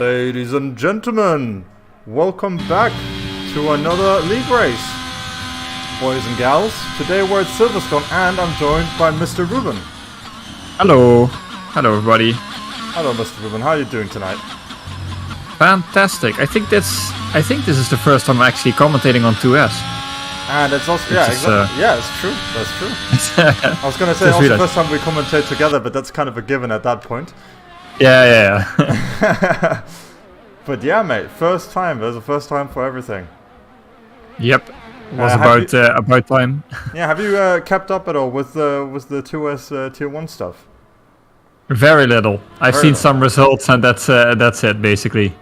Ladies and gentlemen, welcome back to another league race. Boys and gals, today we're at Silverstone and I'm joined by Mr. Ruben. Hello. Hello everybody. Hello Mr. Ruben, how are you doing tonight? Fantastic. I think this is the first time I'm actually commentating on 2S. And it's also, yeah, exactly. Yeah, it's true. That's true. I was going to say also the first time we commentate together, but that's kind of a given at that point. Yeah. But yeah, mate, first time. There's a first time for everything. Yep. It was about time. Yeah, have you kept up at all with the 2S Tier 1 stuff? Very little. I've seen some results and that's it basically.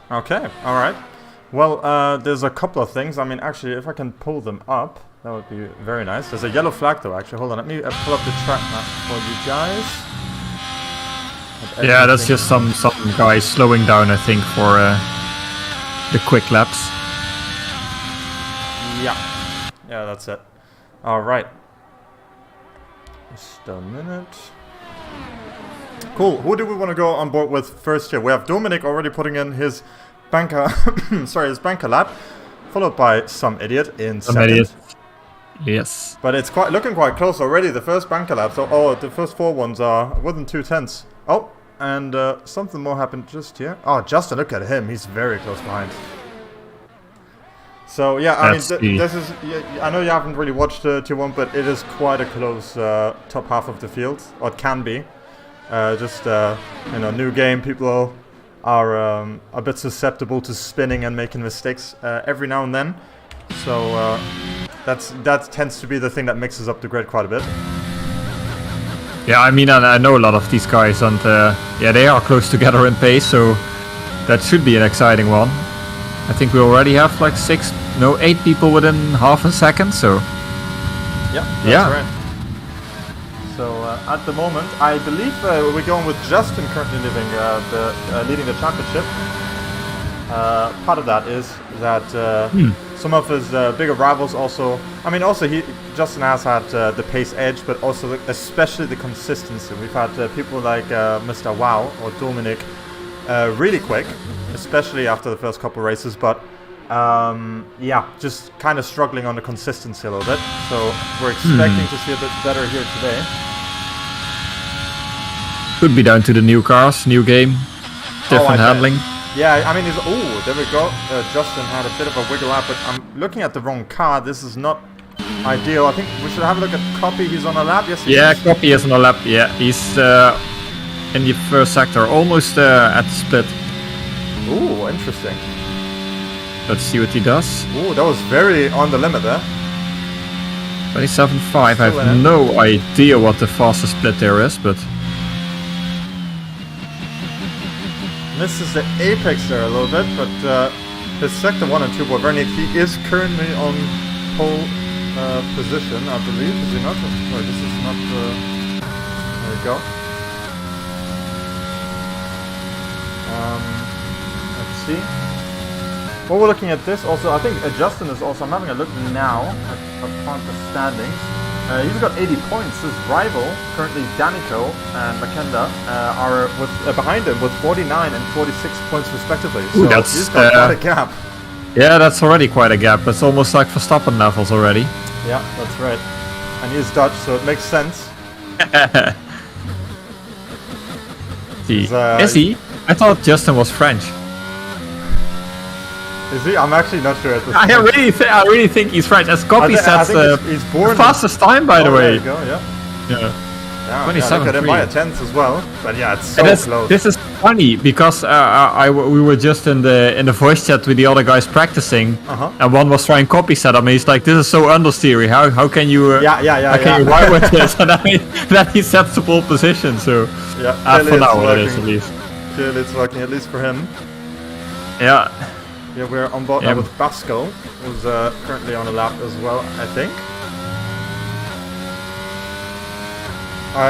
Okay, alright. Well, there's a couple of things. I mean, actually, if I can pull them up, that would be very nice. There's a yellow flag though, actually. Hold on, let me pull up the track map for you guys. Yeah, that's just some guys slowing down, I think, for the quick laps. Yeah, that's it. Alright. Just a minute. Cool, who do we want to go on board with first here? We have Dominic already putting in his banker, his banker lap, followed by some idiot in second. Idiot. Yes. But it's looking quite close already. The first banker lap, so the first four ones are within 2 tenths. Oh, and something more happened just here. Oh, Justin, look at him. He's very close behind. So yeah, I mean, this is. I know you haven't really watched Tier 1, but it is quite a close top half of the field, or it can be. New game. People are a bit susceptible to spinning and making mistakes every now and then. So that tends to be the thing that mixes up the grid quite a bit. Yeah, I mean, I know a lot of these guys, and they are close together in pace, so that should be an exciting one. I think we already have like 8 people within half a second, so... Yeah, that's right. So at the moment, I believe we're going with Justin currently leading the championship. Part of that is that some of his bigger rivals also... I mean, also Justin has had the pace edge, but also especially the consistency. We've had people like Mr. Wow or Dominic really quick, especially after the first couple races, but just kind of struggling on the consistency a little bit. So we're expecting to see a bit better here today. Could be down to the new cars, new game, different handling. Yeah, I mean, there we go. Justin had a bit of a wiggle out, but I'm looking at the wrong car. This is not ideal. I think we should have a look at Copy. He's on a lap. Yes. Yeah, Copy is on a lap. Yeah, he's in the first sector, almost at the split. Ooh, interesting. Let's see what he does. Ooh, that was very on the limit there. 27.5. I have no idea what the fastest split there is, but... Misses the apex there a little bit, but his sector 1 and 2 were very neat. He is currently on pole position, I believe. Is he not? Sorry, this is not... there we go. Let's see. While we're looking at this, also, I think Justin is also... I'm having a look now at the standings. He's got 80 points. His rival, currently Danico and Makenda, are behind him with 49 and 46 points respectively. So he's got quite a gap. Yeah, that's already quite a gap. It's almost like Verstappen levels already. Yeah, that's right. And he's Dutch, so it makes sense. Is he? I thought Justin was French. Is he? I'm actually not sure at this point. I really think he's French. As Copy sets the fastest time, by the way. There you go, yeah. 27. Look at him by a 10th as well. But yeah, it's so close. This is funny because we were just in the voice chat with the other guys practicing, and one was trying Copy setup, and he's like, "This is so understeery. How can you? How can you ride with this?" And then he sets the pole position. So for now it is at least. Clearly, it's working at least for him. Yeah. Yeah, we're on board now with Basco, who's currently on a lap as well, I think.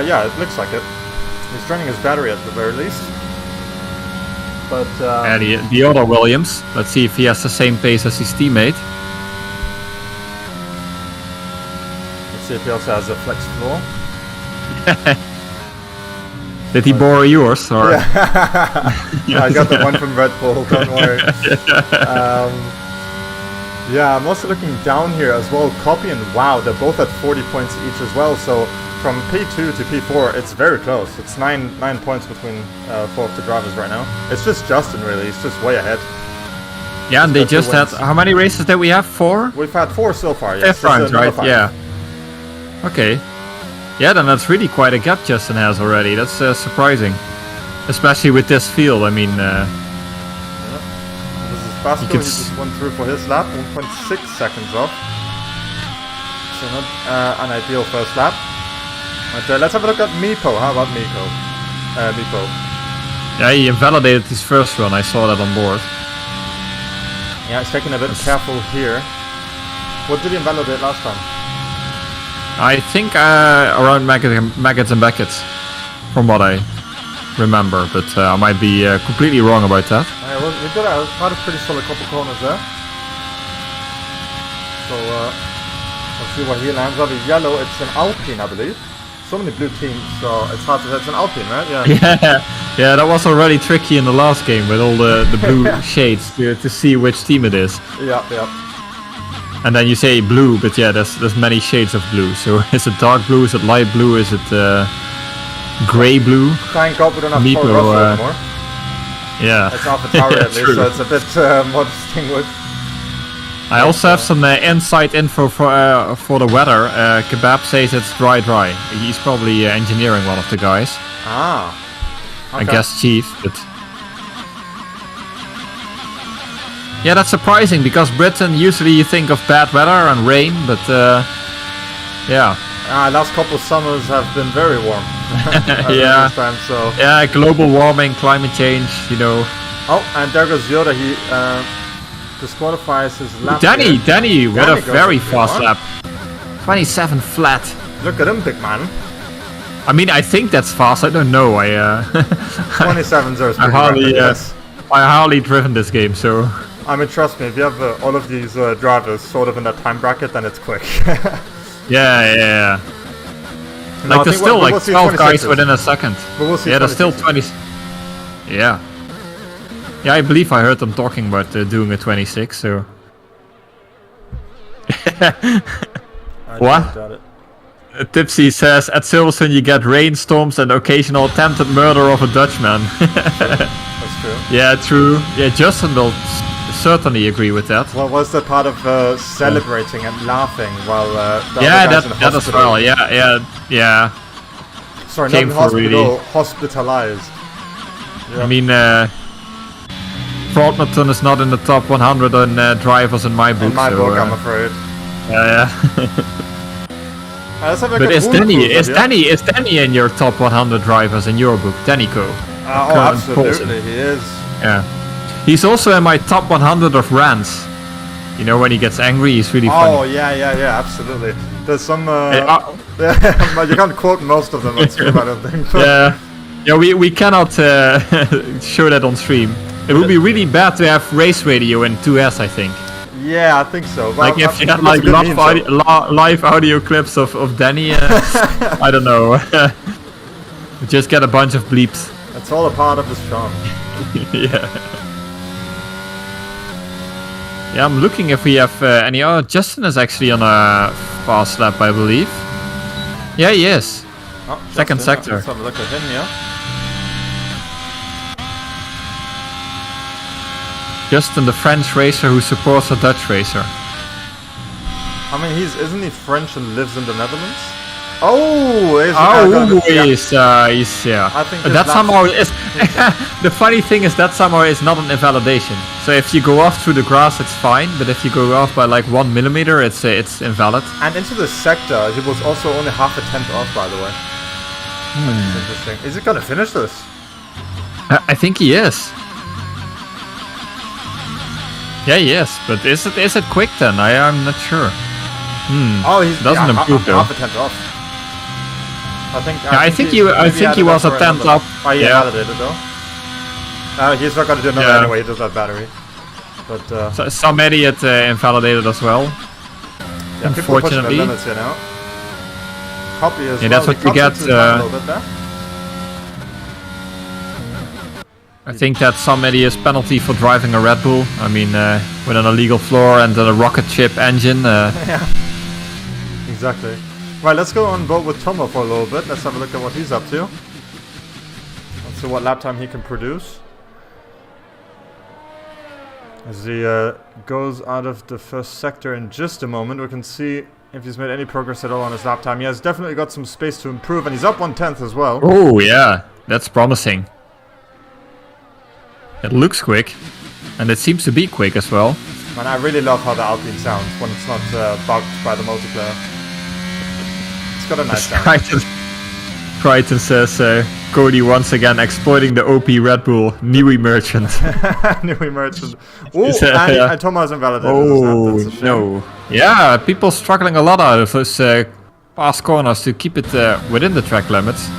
Yeah, it looks like it. He's draining his battery at the very least. But the other Williams, let's see if he has the same pace as his teammate. Let's see if he also has a flex floor. Did he borrow yours? Or? Yeah. I got the one from Red Bull, don't worry. Yeah, I'm also looking down here as well. Copy and Wow, they're both at 40 points each as well. So from P2 to P4, it's very close. It's 9 points between 4 of the drivers right now. It's just Justin, really. He's just way ahead. Yeah, and they just had... How many races did we have? 4? We've had 4 so far, yes. 5 rounds, right? 5. Yeah. Okay. Yeah, then that's really quite a gap Justin has already. That's surprising. Especially with this field, I mean... This is Basco, he just went through for his lap, 1.6 seconds off. So not an ideal first lap. But let's have a look at Meepo. How about Meepo? Yeah, he invalidated his first run, I saw that on board. Yeah, he's taking a bit careful here. What did he invalidate last time? I think around Maggots and Beckett's, from what I remember, but I might be completely wrong about that. Well, we did had a pretty solid couple corners there. So we'll see where he lands. Over yellow, it's an Alpine, I believe. So many blue teams, so it's hard to say. It's an Alpine, right? Yeah. Yeah, that was already tricky in the last game with all the blue shades to see which team it is. Yeah. And then you say blue, but yeah, there's many shades of blue. So is it dark blue? Is it light blue? Is it grey blue? Thank God we don't have Toro Rosso anymore. Yeah. It's AlphaTauri at least, so it's a bit more distinguished. I also have some inside info for the weather. Kebab says it's dry. He's probably engineering one of the guys. Okay. I guess chief, but... Yeah, that's surprising, because Britain, usually you think of bad weather and rain, but yeah. Last couple of summers have been very warm. Yeah. Time, so. Yeah, global warming, climate change, you know. Oh, and there goes Yoda. He disqualifies his lap. Danny, what a very fast lap. 27 flat. Look at him, big man. I mean, I think that's fast. I don't know. 27-0 is pretty rapid, I hardly driven this game, so. I mean, trust me, if you have all of these drivers sort of in that time bracket, then it's quick. Yeah. No, like there's still like 12 guys within a second. But we'll see. Yeah, there's still 20. Yeah. Yeah, I believe I heard them talking about doing a 26. So. What? Tipsy says, at Silverstone you get rainstorms and occasional attempted murder of a Dutchman. That's true. Yeah, true. Yeah, Justin will certainly agree with that. Well, was that part of celebrating and laughing while the other guys in that as well. Yeah. Sorry, not in hospital, hospitalized. Yeah. I mean, Throckmorton is not in the top 100 on drivers in my book. In my book, I'm afraid. Yeah. But is Danny in your top 100 drivers in your book, Danico? Absolutely, he is. Yeah. He's also in my top 100 of rants. You know, when he gets angry, he's really funny. Oh, yeah, absolutely. There's some... you can't quote most of them on stream, I don't think. Yeah, we cannot show that on stream. It would be really bad to have race radio in 2S, I think. Yeah, I think so. Well, like if you had like live audio clips of Danny, I don't know. Just get a bunch of bleeps. That's all a part of his charm. Yeah. Yeah, I'm looking if we have any other. Justin is actually on a fast lap, I believe. Yeah, he is. Oh, second sector. Let's have a look at him, yeah. Justin, the French racer who supports a Dutch racer. I mean, isn't he French and lives in the Netherlands? He's yeah. I think that somehow is. The funny thing is that somehow is not an invalidation. So if you go off through the grass, it's fine. But if you go off by like 1 millimeter, it's invalid. And into the sector, he was also only half a tenth off, by the way. That's interesting. Is he gonna finish this? I think he is. Yeah, yes, but is it quick then? I'm not sure. He doesn't improve though. Half a tenth off. I think he was a tenth up. Oh, yeah, validated though. He's not gonna do another anyway. He does have battery. But some idiot invalidated as well. Yeah, unfortunately. Limits, you know. Copy as that's what you get. I think that some idiots penalty for driving a Red Bull. I mean, with an illegal floor and a rocket ship engine. Yeah, exactly. Right, let's go on board with Tomo for a little bit. Let's have a look at what he's up to. Let's see what lap time he can produce. As he goes out of the first sector in just a moment, we can see if he's made any progress at all on his lap time. He has definitely got some space to improve, and he's up 1/10 as well. Oh, yeah, that's promising. It looks quick, and it seems to be quick as well. Man, I really love how the Alpine sounds when it's not bugged by the multiplayer. It's got a nice sound. Crichton says, Cody once again exploiting the OP Red Bull, Niwi Merchant. Niwi Merchant. Oh, and Thomas invalidated. Oh, no. Yeah, people struggling a lot out of those past corners to keep it within the track limits.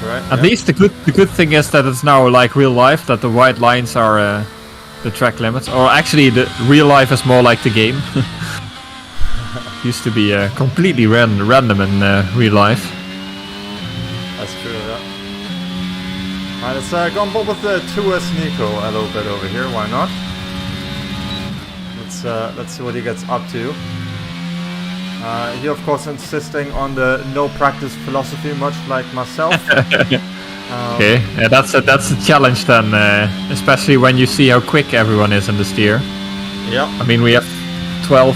Right, At least the good thing is that it's now like real life, that the white lines are the track limits. Or actually, the real life is more like the game. Used to be completely random in real life. That's true, yeah. Alright, let's go on board with the 2S Nico a little bit over here, why not? Let's see what he gets up to. He of course insisting on the no practice philosophy, much like myself. Okay, yeah, that's a challenge then, especially when you see how quick everyone is in the steer. Yeah. I mean, we have 12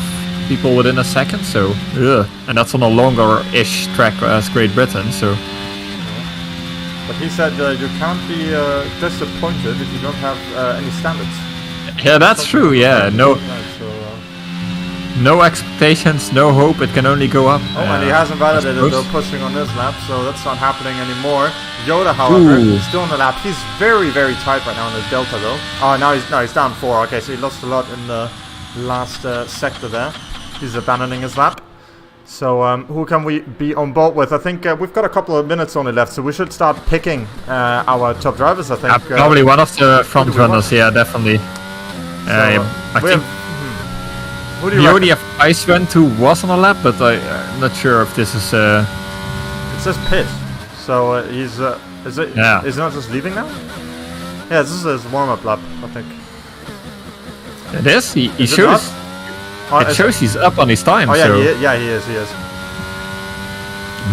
people within a second, so and that's on a longer-ish track as Great Britain, so. But he said you can't be disappointed if you don't have any standards. Yeah, that's true. Yeah, no expectations, no hope. It can only go up. Oh, and he hasn't validated though, pushing on this lap, so that's not happening anymore. Yoda, however, still on the lap. He's very, very tight right now in his delta, though. Oh, now he's down 4. Okay, so he lost a lot in the last sector there. He's abandoning his lap. So who can we be on board with? I think we've got a couple of minutes only left, so we should start picking our top drivers. I think probably one of the front runners. Yeah, definitely. I think. We already have Icewind who was on a lap, but I'm not sure if this is. It says pit, so he's. Is he not just leaving now? Yeah, this is his warm-up lap, I think. It is. He shows. It shows he's up on his time. Oh yeah, so. He is.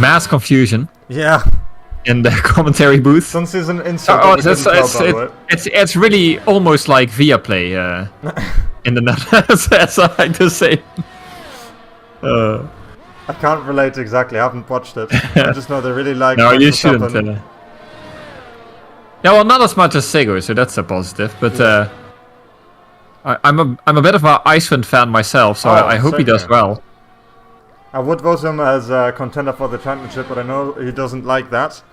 Mass confusion. Yeah. In the commentary booth. Since he's an insult. It's really almost like Viaplay. In the Netherlands, as I like to say. I can't relate exactly. I haven't watched it. I just know they really like. No, you shouldn't. Yeah, well, not as much as Sego, so that's a positive. But I'm a bit of an Icewind fan myself, so I hope he does well. I would vote him as a contender for the championship, but I know he doesn't like that.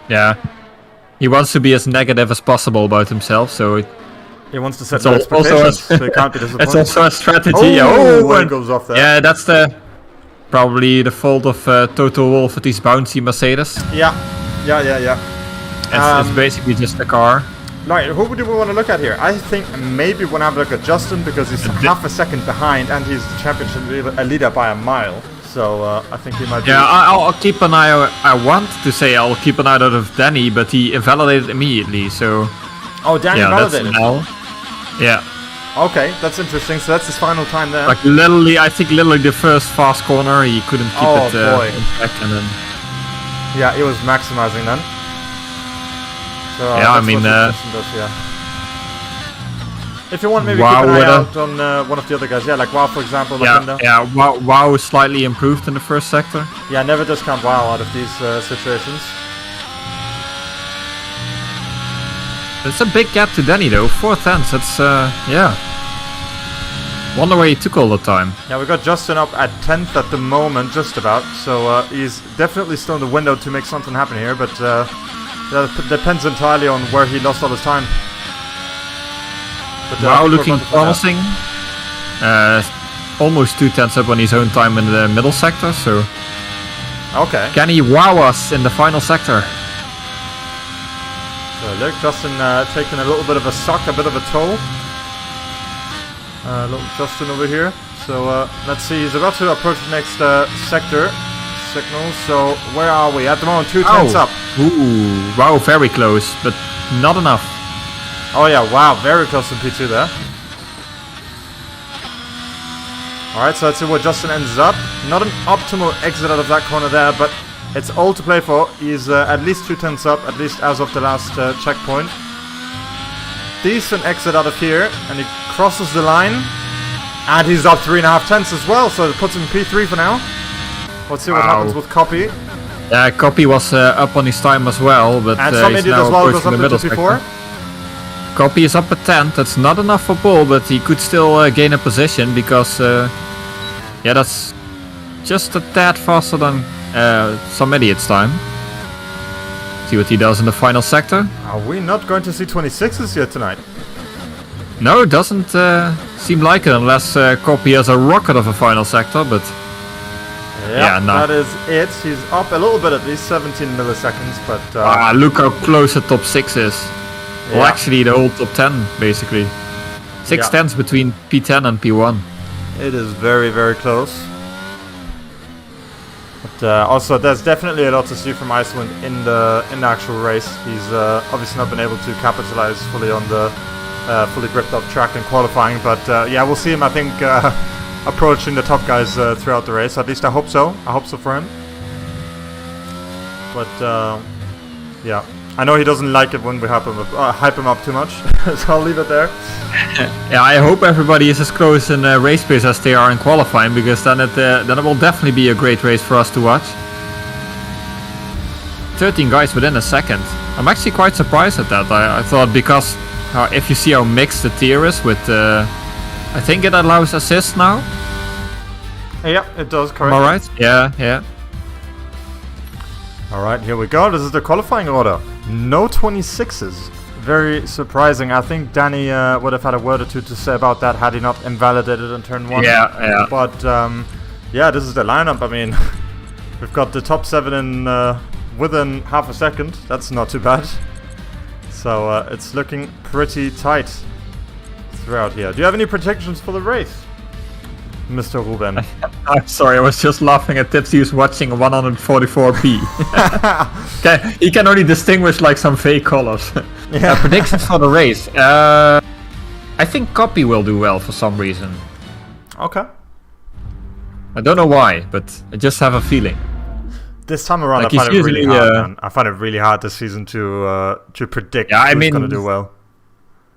Yeah, he wants to be as negative as possible about himself, so. He wants to set expectations, so he can't be disappointed. It's also a strategy. It goes off there. Yeah, that's probably the fault of Toto Wolff with these bouncy Mercedes. Yeah. It's basically just a car. Right, who do we want to look at here? I think maybe we'll have a look at Justin, because he's half a second behind and he's the championship leader by a mile. So I think he might be... Yeah, I'll keep an eye out. I want to say I'll keep an eye out of Danny, but he invalidated immediately, so... Oh, Danny invalidated? Yeah. Okay, that's interesting. So that's his final time there. Like I think literally the first fast corner, he couldn't keep it intact, and then. Yeah, he was maximizing then. So yeah, I mean. If you want, maybe keep an eye out on one of the other guys. Yeah, like WoW, for example. Yeah. WoW slightly improved in the first sector. Yeah, never discount WoW out of these situations. It's a big gap to Danny though, 4/10. That's yeah. Wonder where he took all the time. Yeah, we got Justin up at 10th at the moment, just about. So he's definitely still in the window to make something happen here, but that depends entirely on where he lost all his time. But, WoW looking promising. Almost 2/10 up on his own time in the middle sector, so. Okay. Can he wow us in the final sector? So look, Justin taking a little bit of a suck, a bit of a toll. Little Justin over here. So let's see, he's about to approach the next sector signal. So where are we? At the moment, 2/10 up. Ooh, wow, very close, but not enough. Oh yeah, wow, very close to P2 there. Alright, so let's see where Justin ends up. Not an optimal exit out of that corner there, but it's all to play for. He's at least 2 tenths up, at least as of the last checkpoint. Decent exit out of here, and he crosses the line. And he's up 3.5 tenths as well, so it puts him in P3 for now. Let's see what happens with Copy. Yeah, Copy was up on his time as well, but and some idiot as well goes up to P4. Copy is up at 10th. That's not enough for pole, but he could still gain a position because, yeah, that's just a tad faster than some idiot's time. See what he does in the final sector. Are we not going to see 26s yet tonight? No, it doesn't seem like it unless Copy has a rocket of a final sector, but yeah, no. That is it. He's up a little bit, at least 17 milliseconds, but... look how close the top 6 is. Yeah. Well, actually, the whole top 10, basically. 6 tenths between P10 and P1. It is very, very close. But also, there's definitely a lot to see from Iceland in the actual race. He's obviously not been able to capitalize fully on the fully gripped up track in qualifying, but yeah, we'll see him, I think, approaching the top guys throughout the race. At least I hope so. I hope so for him. But yeah, I know he doesn't like it when we hype him up too much, so I'll leave it there. Yeah, I hope everybody is as close in race pace as they are in qualifying, because then it will definitely be a great race for us to watch. 13 guys within a second. I'm actually quite surprised at that. I thought because if you see how mixed the tier is with, I think it allows assist now. Yeah, it does, correct. Alright, yeah. Alright, here we go. This is the qualifying order. No 26s. Very surprising. I think Danny would have had a word or two to say about that had he not invalidated in turn 1. Yeah. But yeah, this is the lineup. I mean, we've got the top 7 in within half a second. That's not too bad. So it's looking pretty tight throughout here. Do you have any predictions for the race, Mr. Ruben? I'm sorry, I was just laughing at Tipsy who's watching 144p. Okay, he can only distinguish like some fake colors. Yeah. Predictions for the race. I think Copy will do well for some reason. Okay. I don't know why, but I just have a feeling. This time around, like I find it really hard, man. I find it really hard this season to predict who's going to do well.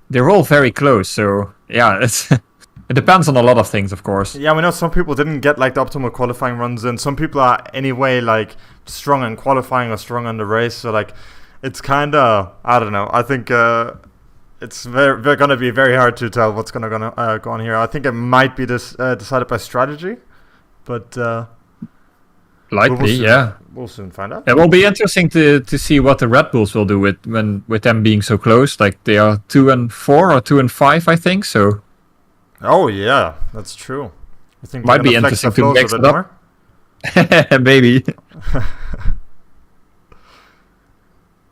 They're all very close, so yeah, it depends on a lot of things, of course. Yeah, we know some people didn't get like the optimal qualifying runs in. Some people are anyway like strong in qualifying or strong in the race. So like, it's kind of, I don't know. I think it's very going to be very hard to tell what's going to go on here. I think it might be decided by strategy, but likely, yeah. We'll soon find out. It will be interesting to see what the Red Bulls will do with them being so close. Like they are 2 and 4 or 2 and 5, I think. So. Oh yeah, that's true. I think might be interesting to mix it up. Maybe.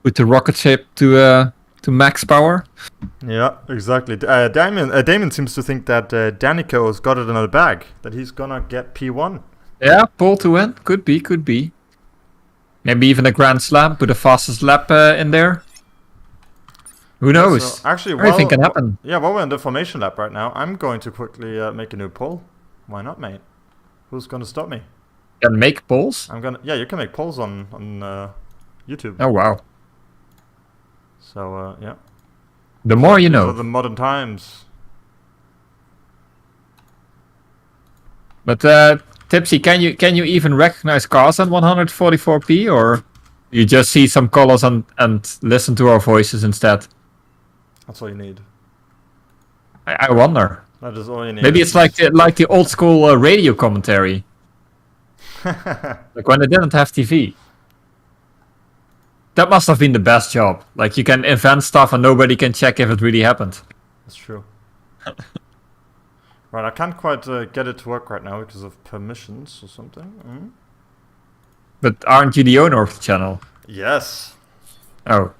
With the rocket ship to max power. Yeah, exactly. Damien seems to think that Danica has got it in the bag. That he's gonna get P1. Yeah, pole to win. Could be. Maybe even a Grand Slam. Put the fastest lap in there. Who knows? So actually, anything can happen. Yeah, while we're in the formation lap right now, I'm going to quickly make a new poll. Why not, mate? Who's going to stop me? Can make polls? Yeah, you can make polls on YouTube. Oh wow. So yeah. The more you know. For the modern times. But Tipsy, can you even recognize cars on 144p, or you just see some colors and listen to our voices instead? That's all you need. I wonder. That is all you need. Maybe it's like the old school radio commentary. Like when they didn't have TV. That must have been the best job. Like you can invent stuff and nobody can check if it really happened. That's true. Right, I can't quite get it to work right now because of permissions or something. But aren't you the owner of the channel? Yes. Oh.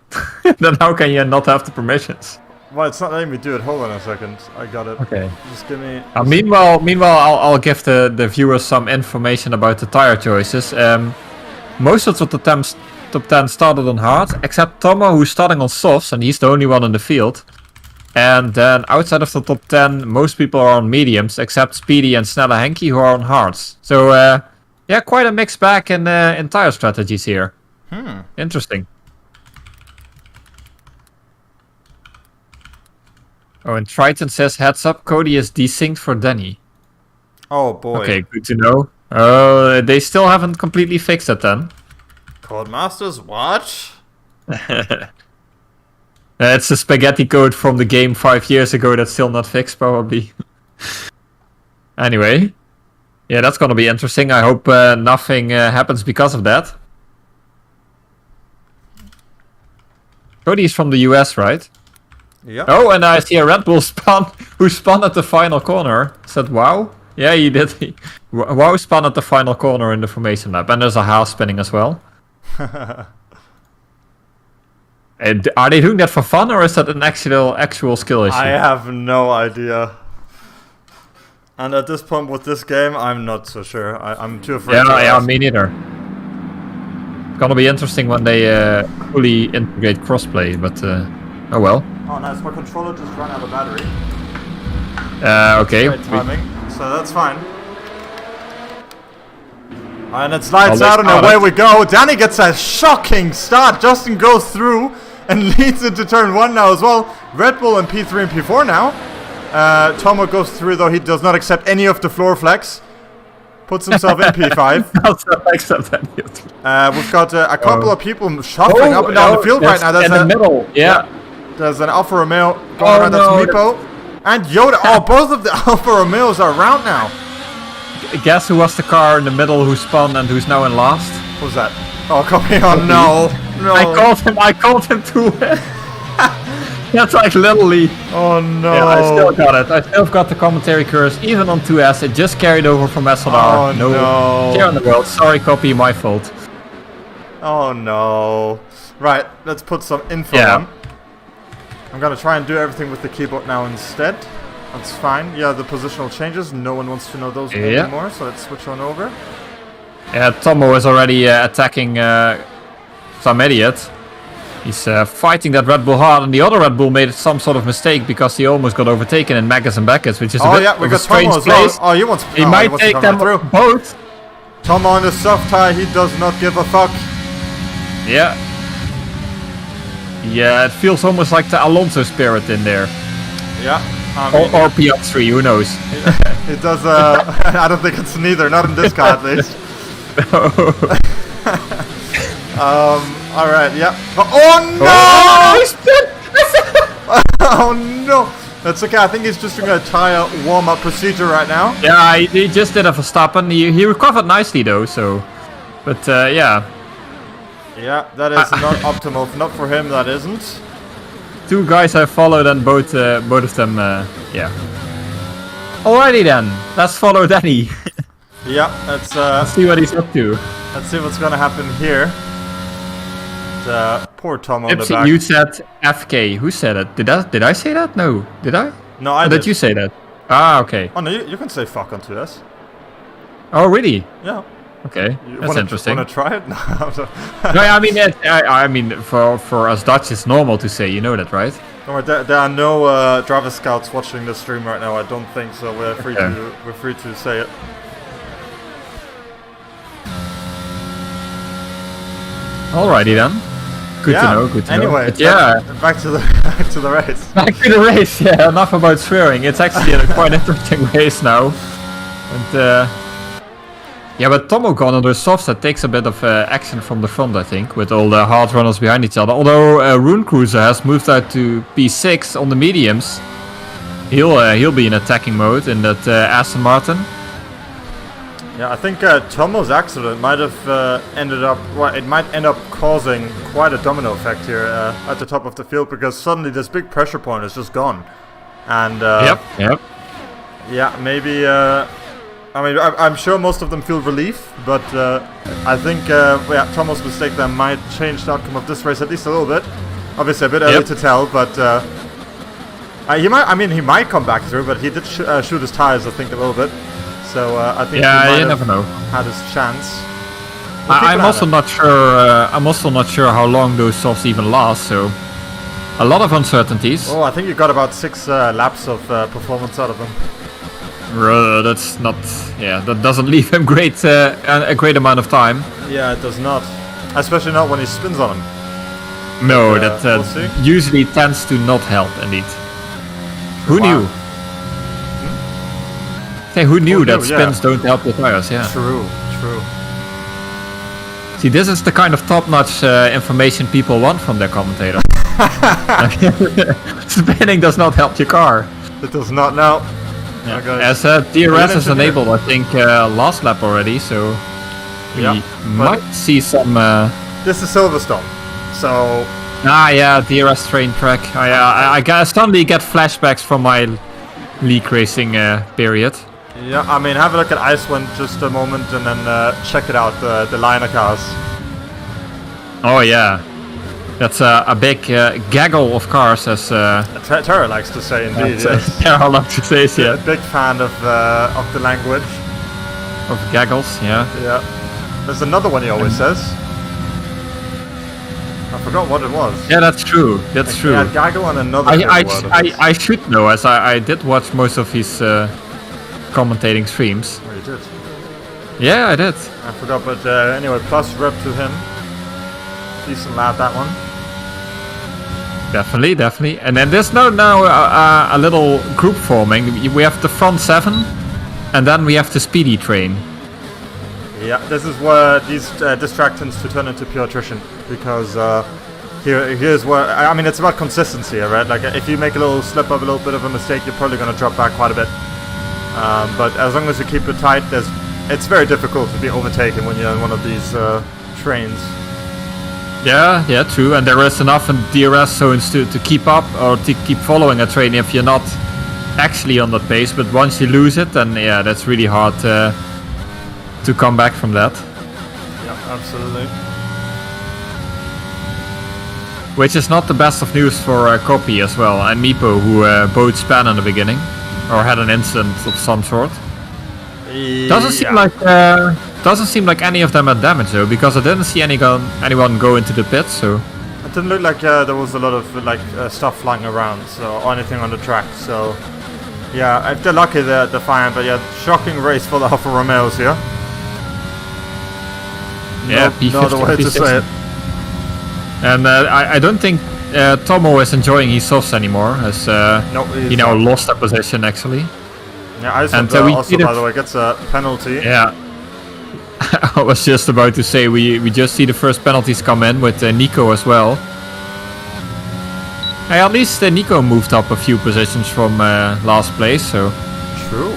Then how can you not have the permissions? Well, it's not letting me do it. Hold on a second. I got it. Okay. Just give me... Meanwhile, I'll give the viewers some information about the tire choices. Most of the top 10 started on hard, except Tomo, who's starting on softs, and he's the only one in the field. And then outside of the top 10, most people are on mediums, except Speedy and Snella Henke, who are on hards. So, yeah, quite a mixed bag in tire strategies here. Interesting. Oh, and Triton says, heads up, Cody is desynced for Danny. Oh, boy. Okay, good to know. Oh, they still haven't completely fixed it then. Codemasters, what? It's a spaghetti code from the game 5 years ago that's still not fixed, probably. Anyway. Yeah, that's gonna be interesting. I hope nothing happens because of that. Cody is from the US, right? Yeah. Oh, and I see a Red Bull spun, who spun at the final corner. Said, wow. Yeah, he did. Wow spun at the final corner in the formation lap. And there's a half spinning as well. Are they doing that for fun, or is that an actual skill issue? I have no idea. And at this point with this game, I'm not so sure. I'm too afraid. Yeah, me neither. It's gonna be interesting when they fully integrate crossplay, but oh well. Oh nice, my controller just ran out of battery. Okay. Great timing, so that's fine. And it's lights out and away we go. Danny gets a shocking start. Justin goes through and leads into turn 1 now as well. Red Bull in P3 and P4 now. Tomo goes through though, he does not accept any of the floor flex. Puts himself in P5. We've got a couple of people shuffling up and down the field right now. There's in the middle, yeah. There's an Alfa Romeo going around, that's Meepo. And Yoda, both of the Alfa Romeos are around now. Guess who was the car in the middle who spun and who's now in last? Who's that? Oh, come on, no. I called him to win. That's like literally. Oh no. Yeah, I still got it. I still got the commentary curse, even on 2S. It just carried over from SLR. Oh no. Care in the world. Sorry, copy, my fault. Oh no. Right, let's put some info on. I'm gonna try and do everything with the keyboard now instead. That's fine. Yeah, the positional changes. No one wants to know those anymore, so let's switch on over. Yeah, Tomo is already attacking some idiot. He's fighting that Red Bull hard, and the other Red Bull made some sort of mistake because he almost got overtaken in Maggis and Beckett, which is a bit of a strange place. Oh, he wants. He might take them through both. Tomo on the soft tire, he does not give a fuck. Yeah. Yeah, it feels almost like the Alonso spirit in there. Yeah. Or PR3, who knows? It does. I don't think it's neither. Not in this car, at least. All right. Yeah. Oh no! Oh no! That's okay. I think he's just doing a tire warm-up procedure right now. Yeah, he just did a Verstappen. He recovered nicely though. So, but yeah. Yeah, that is not optimal. Not for him. That isn't. Two guys I followed, and both of them. Yeah. Alrighty then. Let's follow Danny. Yeah. Let's see what he's up to. Let's see what's gonna happen here. Poor Tom on the back. You said FK. Who said it? Did I say that? No. Did I? No, I did. Did you say that? Ah, okay. Oh no, you can say fuck on 2S. Oh really? Yeah. Okay, that's interesting. Wanna try it? No, I mean, for us Dutch, it's normal to say. You know that, right? No, there are no driver scouts watching the stream right now. I don't think so. We're free to say it. Alrighty then. Good to know. Good to know. Anyway, back to the race. Back to the race. Yeah, enough about swearing. It's actually a quite interesting race now, and. Yeah, but Tomo gone under softs, that takes a bit of action from the front, I think, with all the hard runners behind each other. Although Rune Cruiser has moved out to P6 on the mediums, he'll be in attacking mode in that Aston Martin. Yeah, I think Tomo's accident might have ended up. Well, it might end up causing quite a domino effect here at the top of the field, because suddenly this big pressure point is just gone, and yep. Yeah, maybe. I mean, I'm sure most of them feel relief, but I think Tomo's mistake there might change the outcome of this race at least a little bit. Obviously, a bit early to tell, but he might. I mean, he might come back through, but he did shoot his tires, I think, a little bit. So I think he might you never know. Had his chance. I'm also not sure. I'm also not sure how long those softs even last. So, a lot of uncertainties. Oh, I think you got about 6 laps of performance out of them. That's not. Yeah, that doesn't leave him a great amount of time. Yeah, it does not. Especially not when he spins on him. No, that we'll usually tends to not help. Indeed. Who knew? Hey, who knew that spins don't help your tires? Yeah. True. See, this is the kind of top-notch information people want from their commentator. Spinning does not help your car. It does not now. Yeah. Okay. As DRS is enabled, I think last lap already, so we might see some. This is Silverstone, so. Yeah, DRS train track. I suddenly get flashbacks from my league racing period. Yeah, I mean, have a look at Icewind just a moment and then check it out, the liner cars. Oh yeah, that's a big gaggle of cars, as Tara likes to say, indeed. Yes. Tara likes to say, yeah. Big fan of the language. Of gaggles, yeah. Yeah. There's another one he always says. I forgot what it was. Yeah, that's true. That's true. Yeah, gaggle and another I should know, as I did watch most of his commentating streams. Oh, you did? Yeah, I did. I forgot, but anyway, plus rep to him. Decent lap, that one. Definitely. And then there's now a little group forming. We have the front 7, and then we have the speedy train. Yeah, this is where these distractants to turn into pure attrition, because here's where, I mean, it's about consistency, right? Like, if you make a little slip up, a little bit of a mistake, you're probably going to drop back quite a bit. But as long as you keep it tight, it's very difficult to be overtaken when you're in one of these trains. Yeah, true. And there is enough in DRS zones to keep up or to keep following a train if you're not actually on that pace. But once you lose it, then yeah, that's really hard to come back from that. Yeah, absolutely. Which is not the best of news for Copy as well, and Meepo, who both span in the beginning, or had an incident of some sort. Doesn't seem like any of them had damage though, because I didn't see anyone go into the pits. So it didn't look like there was a lot of stuff flying around, or anything on the track. So yeah, if they're lucky, they're fine. But yeah, shocking race for the Alfa Romeos here. Yeah, no other way to say it. And I don't think Tomo is enjoying his softs anymore, as he now lost that position actually. Yeah, Iceland also, by the way, gets a penalty. Yeah, I was just about to say we just see the first penalties come in with Nico as well. Hey, at least Nico moved up a few positions from last place, so. True.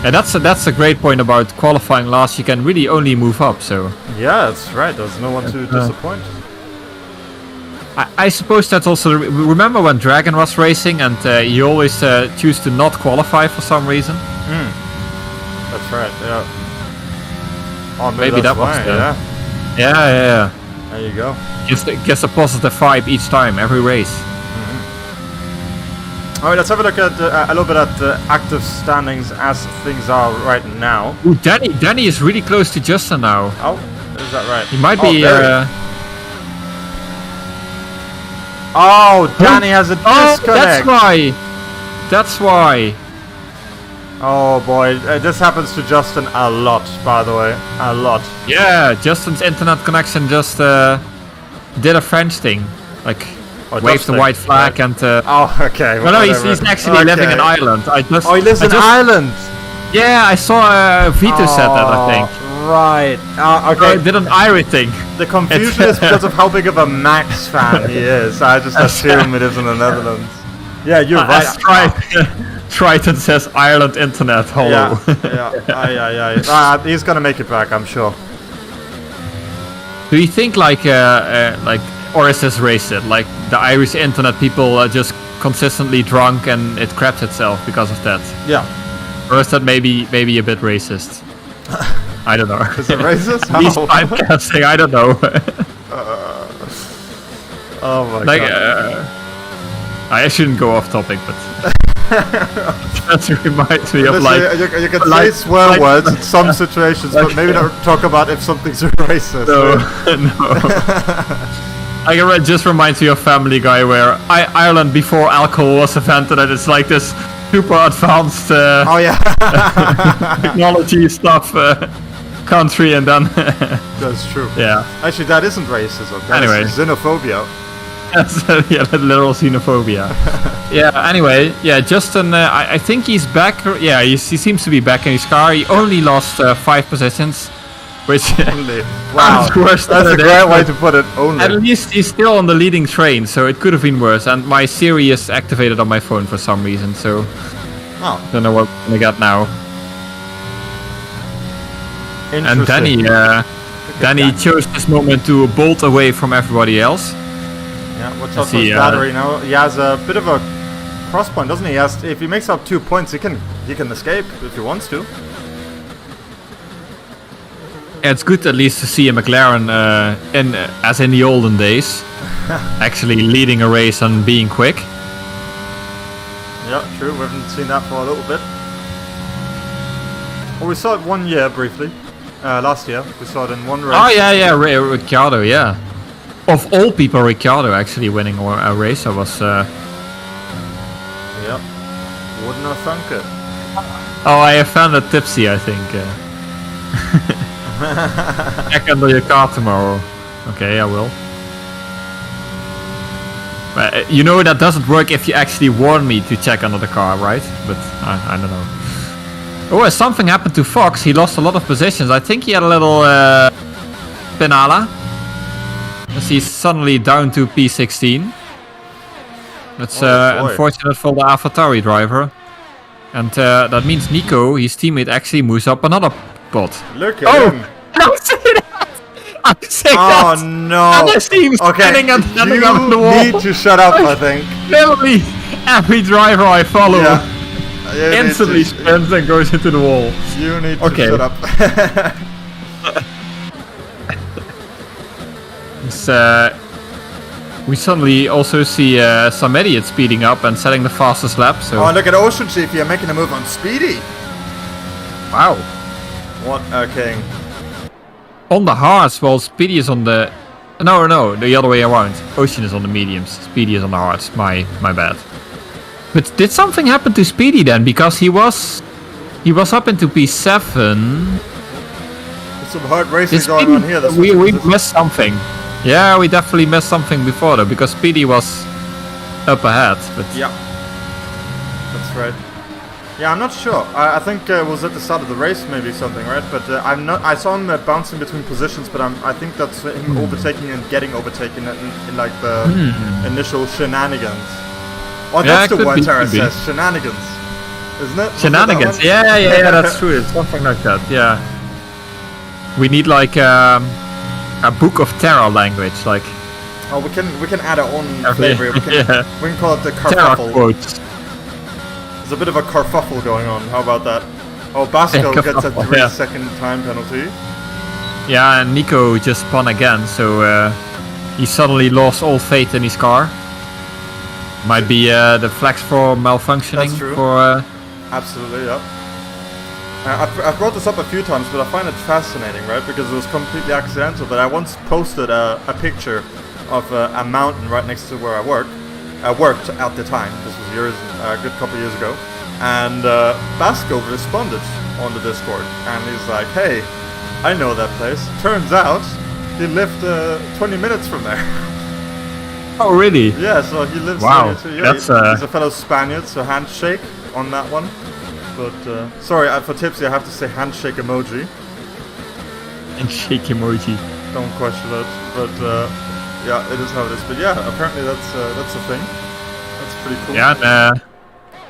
And that's a great point about qualifying last. You can really only move up, so. Yeah, that's right. There's no one to disappoint. I suppose that's also. Remember when Dragon was racing and you always choose to not qualify for some reason? That's right. Yeah. Oh, maybe that was. Yeah. There you go. Gets a positive vibe each time, every race. All right, let's have a look at a little bit at the active standings as things are right now. Ooh, Danny is really close to Justin now. Oh, is that right? He might be. Oh, Danny has a disconnect. That's why. Oh boy, this happens to Justin a lot, by the way. A lot. Yeah, Justin's internet connection just did a French thing. Like, waved the white flag and... oh, okay. Well, no, he's actually living in Ireland. He lives in Ireland? Yeah, I saw Vito said that, I think. Right. Okay. I did an Irish thing. The confusion is because of how big of a Max fan he is. I just assume it is in the Netherlands. Yeah, you're right. Triton says Ireland internet. Hello. Yeah. He's gonna make it back, I'm sure. Do you think or is this racist? Like the Irish internet people are just consistently drunk and it craps itself because of that? Yeah. Or is that maybe a bit racist? I don't know. Is it racist? These podcasting, I don't know. Oh my god. I shouldn't go off topic, but That reminds me of you can say swear words in some situations, but maybe not talk about if something's racist. No. It just reminds me of Family Guy, where Ireland before alcohol was invented, and it's like this super advanced technology stuff country, and then that's true. Yeah, actually, that isn't racism. That's xenophobia. Literal xenophobia. Anyway, Justin, I think he's back. Yeah, he seems to be back in his car. He only lost 5 positions, which only. Wow, that's a great way to put it. Only. At least he's still on the leading train, so it could have been worse. And my Siri is activated on my phone for some reason, so don't know what we got now. And Danny chose this moment to bolt away from everybody else. Yeah, watch out for his battery now. He has a bit of a cross point, doesn't he? If he makes up 2 points, he can escape if he wants to. Yeah, it's good at least to see a McLaren, as in the olden days, actually leading a race and being quick. Yeah, true. We haven't seen that for a little bit. Well, we saw it 1 year briefly. Last year, we saw it in one race. Oh yeah, Ricciardo, yeah. Of all people, Ricciardo actually winning a race. I was. Yep. Wouldn't have thunk it. Oh, I offended Tipsy, I think. Check under your car tomorrow. Okay, I will. But you know that doesn't work if you actually warn me to check under the car, right? But I don't know. Oh, something happened to Fox. He lost a lot of positions. I think he had a little penala. As he's suddenly down to P16. That's unfortunate for the AlphaTauri driver. And that means Nico, his teammate, actually moves up another spot. Look at him! Don't say that! I'm saying that! Oh no! And I see him standing on the wall. You need to shut up, I think. Literally, every driver I follow instantly spins and goes into the wall. You need to shut up. We suddenly also see some idiot speeding up and setting the fastest lap. So. Oh, look at Ocean Chief here making a move on Speedy. Wow. What a king. On the hards, while Speedy is on the... No, the other way around. Ocean is on the mediums, Speedy is on the hards. My bad. But did something happen to Speedy then? Because he was up into P7. There's some hard racing going on here. We missed something. Yeah, we definitely missed something before though, because Speedy was up ahead. But yeah, that's right. Yeah, I'm not sure. I think it was at the start of the race, maybe something, right? But I saw him bouncing between positions, but I think that's him overtaking and getting overtaken in like the initial shenanigans. Oh, that's the word Tara says, shenanigans, isn't it? Shenanigans. Yeah, that's true. It's something like that. Yeah. We need like a book of Terra language, like. Oh, we can add our own flavor. We can call it the kerfuffle. Quotes. There's a bit of a kerfuffle going on. How about that? Oh, Basco gets a 3-second time penalty. Yeah, and Nico just spun again, so he suddenly lost all faith in his car. Might be the flags for malfunctioning. That's true. For absolutely, yeah. I've brought this up a few times, but I find it fascinating, right? Because it was completely accidental. But I once posted a picture of a mountain right next to where I worked at the time. This was a good couple of years ago. And Basco responded on the Discord, and he's like, "Hey, I know that place. Turns out he lived 20 minutes from there." Oh, really? Yeah, so he lives there too. Yeah, he's a fellow Spaniard, so handshake on that one. But sorry, for Tipsy, I have to say handshake emoji. Handshake emoji. Don't question it, but yeah, it is how it is. But yeah, apparently that's a thing. That's pretty cool. Yeah, and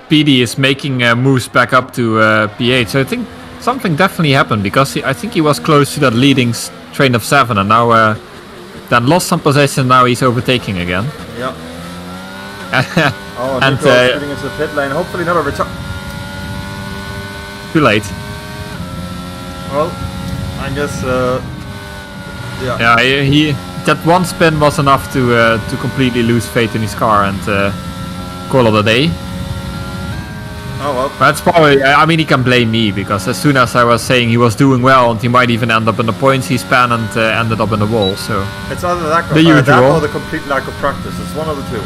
PD is making moves back up to P8. So I think something definitely happened, because I think he was close to that leading train of 7, and now then lost some possession. Now he's overtaking again. Yeah. Oh, Nico's getting into the pit lane. Hopefully not a return. Too late. Well, I guess. Yeah. Yeah, that one spin was enough to completely lose faith in his car and call it a day. Oh well. That's probably. I mean, he can blame me because as soon as I was saying he was doing well and he might even end up in the points he span and ended up in the wall. So it's either that, that or the complete lack of practice. It's one of the two.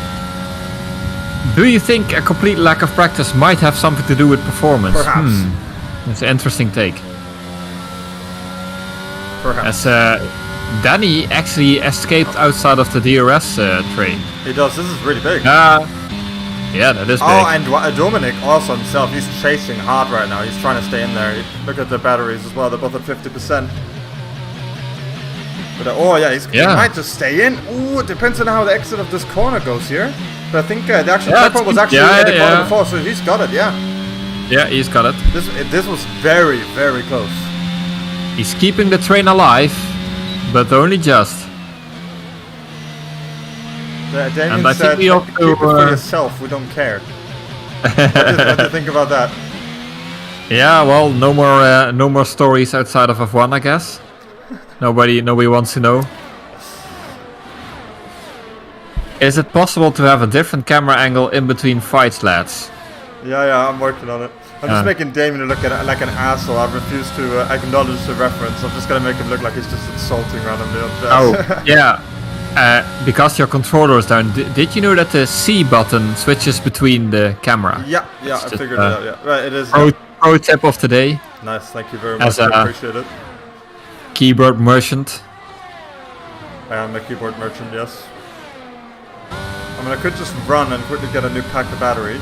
Do you think a complete lack of practice might have something to do with performance? Perhaps. That's an interesting take. Perhaps. As Danny actually escaped outside of the DRS train. He does. This is really big. Yeah, that is big. Oh, and Dominic also himself, he's chasing hard right now. He's trying to stay in there. Look at the batteries as well. They're both at 50%. But oh yeah, he might just stay in. Ooh, it depends on how the exit of this corner goes here. But I think the actual checkpoint was actually in the corner before, so he's got it. Yeah. Yeah, he's got it. This was very, very close. He's keeping the train alive, but only just. Damien said, keep it for yourself, we don't care. What do you think about that? Yeah, well, no more stories outside of F1, I guess. Nobody wants to know. Is it possible to have a different camera angle in between fights, lads? Yeah, I'm working on it. I'm just making Damien look like an asshole. I refuse to acknowledge the reference. I'm just gonna make him look like he's just insulting randomly on chat. Oh, yeah. Because your controller is down, did you know that the C button switches between the camera? Yeah, I figured it out, yeah. Right, it is. Pro tip of the day. Nice, thank you very much, I appreciate it. Keyboard merchant. I am a keyboard merchant, yes. I mean, I could just run and quickly get a new pack of batteries.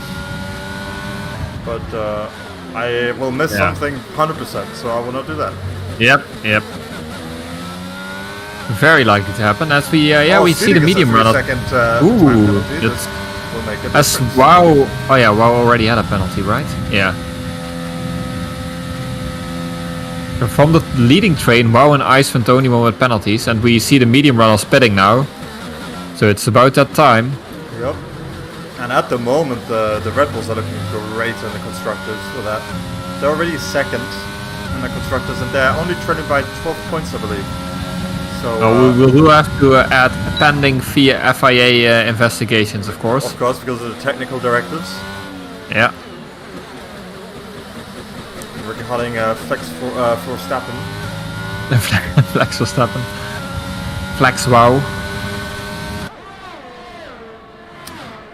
But I will miss something 100%, so I will not do that. Yep. Very likely to happen as we we see the medium run. Ooh, will make a as Wow. Oh yeah, Wow already had a penalty, right? Yeah. So from the leading train, Wow and Ice went only one with penalties, and we see the medium runner spitting now. So it's about that time. Yep. And at the moment, the Red Bulls are looking great in the constructors for that. They're already second in the constructors, and they're only trailing by 12 points, I believe. So we will have to add pending via FIA investigations, of course. Of course, because of the technical directives. Yeah. We're calling Flex for Stappen. Flex for Stappen. Flex Wow.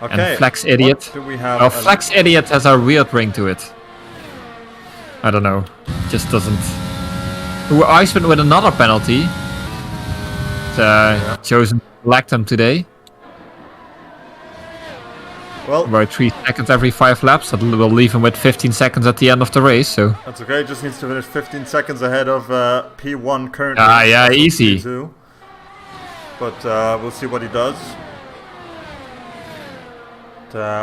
Okay. And Flex Idiot. What do we have? Well, Flex Idiot has a weird ring to it. I don't know. Just doesn't. Ice went with another penalty. Chosen to elect him today. Well, about 3 seconds every 5 laps. That will leave him with 15 seconds at the end of the race. So that's okay. Just needs to finish 15 seconds ahead of P1 currently. Yeah, easy. P2. But we'll see what he does.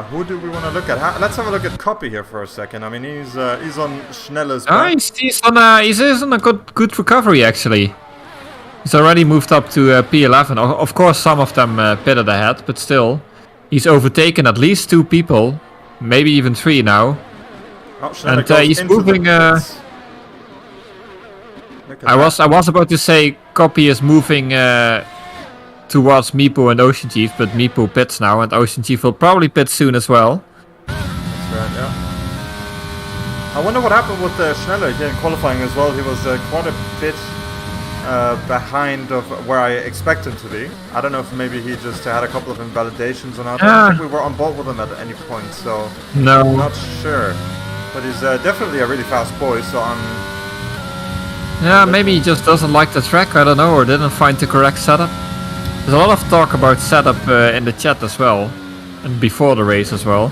Who do we want to look at? Let's have a look at Copy here for a second. I mean, he's on Schneller's back. He's on a good recovery actually. He's already moved up to P11. Of course, some of them pitted ahead, but still, he's overtaken at least 2 people, maybe even 3 now. Oh, and he's moving. I was about to say Copy is moving towards Meepo and Ocean Chief, but Meepo pits now, and Ocean Chief will probably pit soon as well. That's right, yeah. I wonder what happened with Schneller here in qualifying as well. He was quite a bit behind of where I expect him to be. I don't know if maybe he just had a couple of invalidations or not. I don't think we were on board with him at any point, so no. I'm not sure. But he's definitely a really fast boy, so I'm... Yeah, maybe he just doesn't like the track, I don't know, or didn't find the correct setup. There's a lot of talk about setup in the chat as well, and before the race as well.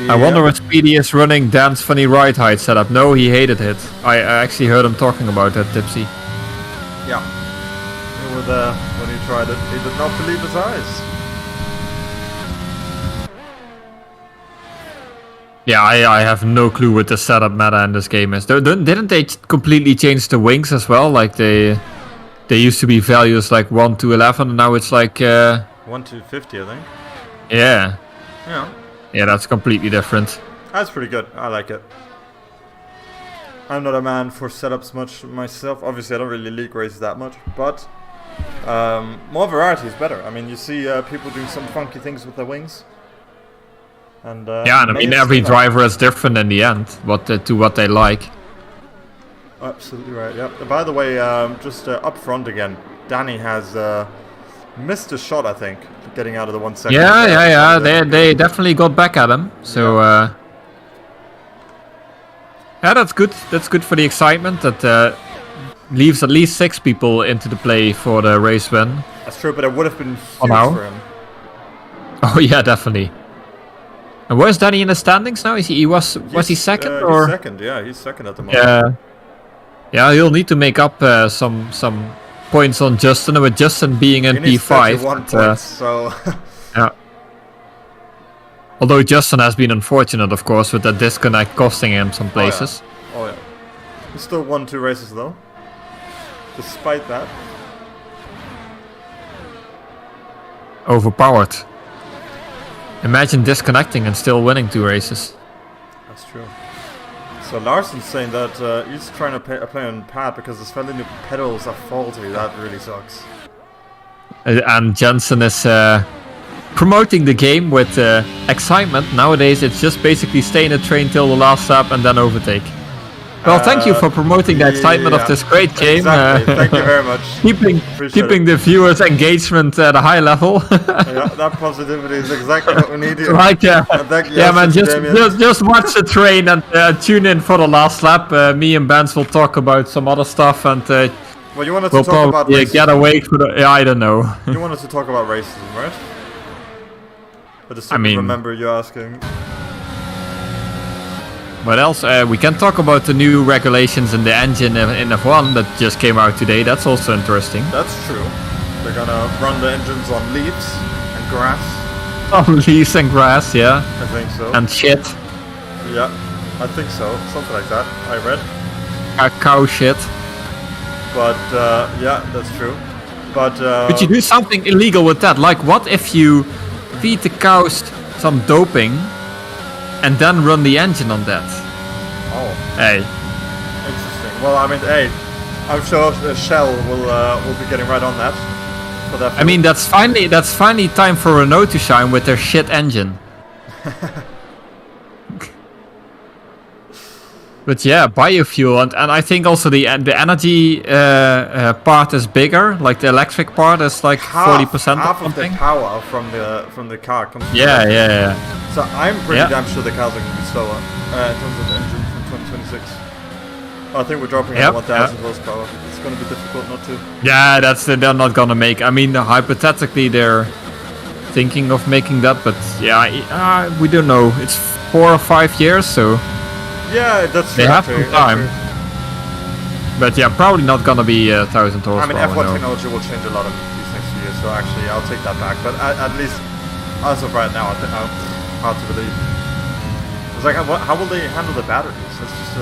Yeah. I wonder if Speedy is running Dan's funny ride height setup. No, he hated it. I actually heard him talking about that, Tipsy. Yeah. He was, when he tried it, he did not believe his eyes. Yeah, I have no clue what the setup meta in this game is. Didn't they completely change the wings as well? Like they used to be values like 1 to 11, and now it's like 1 to 50, I think. Yeah. Yeah. Yeah, that's completely different. That's pretty good. I like it. I'm not a man for setups much myself. Obviously, I don't really league race that much, but more variety is better. I mean, you see people doing some funky things with their wings. And yeah, and I mean every driver is different in the end. What they like. Absolutely right. Yeah. By the way, just up front again, Danny has missed a shot. I think getting out of the 1 second. Yeah. They definitely got back at him. So yeah, that's good. That's good for the excitement. That leaves at least 6 people into the play for the race win. That's true, but it would have been huge for him. Oh yeah, definitely. And where's Danny in the standings now? Was he second or? He's second. Yeah, he's second at the moment. Yeah, he'll need to make up some points on Justin, with Justin being in P5. 31 points, so yeah. Although Justin has been unfortunate, of course, with that disconnect costing him some places. Oh yeah. He still won 2 races though. Despite that. Overpowered. Imagine disconnecting and still winning 2 races. That's true. So Larson's saying that he's trying to play on pad because his fellow pedals are faulty. That really sucks. And Jensen is promoting the game with excitement. Nowadays it's just basically stay in the train till the last lap and then overtake. Well, thank you for promoting the excitement of this great game. Exactly. Thank you very much. keeping the viewers' engagement at a high level. Yeah, that positivity is exactly what we need here. Like, man, just watch the train and tune in for the last lap. Me and Benz will talk about some other stuff, and well, you wanted to talk about racism. Get away for the. I don't know. You wanted to talk about racism, right? But I remember you asking. What else? We can talk about the new regulations in the engine in F1 that just came out today. That's also interesting. That's true. They're gonna run the engines on leaves and grass. On leaves and grass, yeah. I think so. And shit. Yeah, I think so. Something like that. I read. Cow shit. But yeah, that's true. But could you do something illegal with that? Like, what if you feed the cows some doping? And then run the engine on that. Oh. Hey. Interesting. Well, I mean, hey, I'm sure Shell will be getting right on that. For that. I mean, that's finally time for Renault to shine with their shit engine. But yeah, biofuel, and I think also the energy part is bigger. Like the electric part is like 40% or something. Half of the power from the car comes from yeah. So I'm pretty damn sure the cars are going to be slower in terms of the engine from 2026. I think we're dropping at 1,000 horsepower. It's going to be difficult not to. Yeah, they're not going to make. I mean, hypothetically, they're thinking of making that, but yeah, we don't know. It's 4 or 5 years, so. Yeah, that's true. They have some time. But yeah, probably not gonna be 1,000 horsepower. I mean, F1 technology will change a lot of these next few years, so actually I'll take that back. But at least, as of right now, I think hard to believe. It's like, how will they handle the batteries? It's just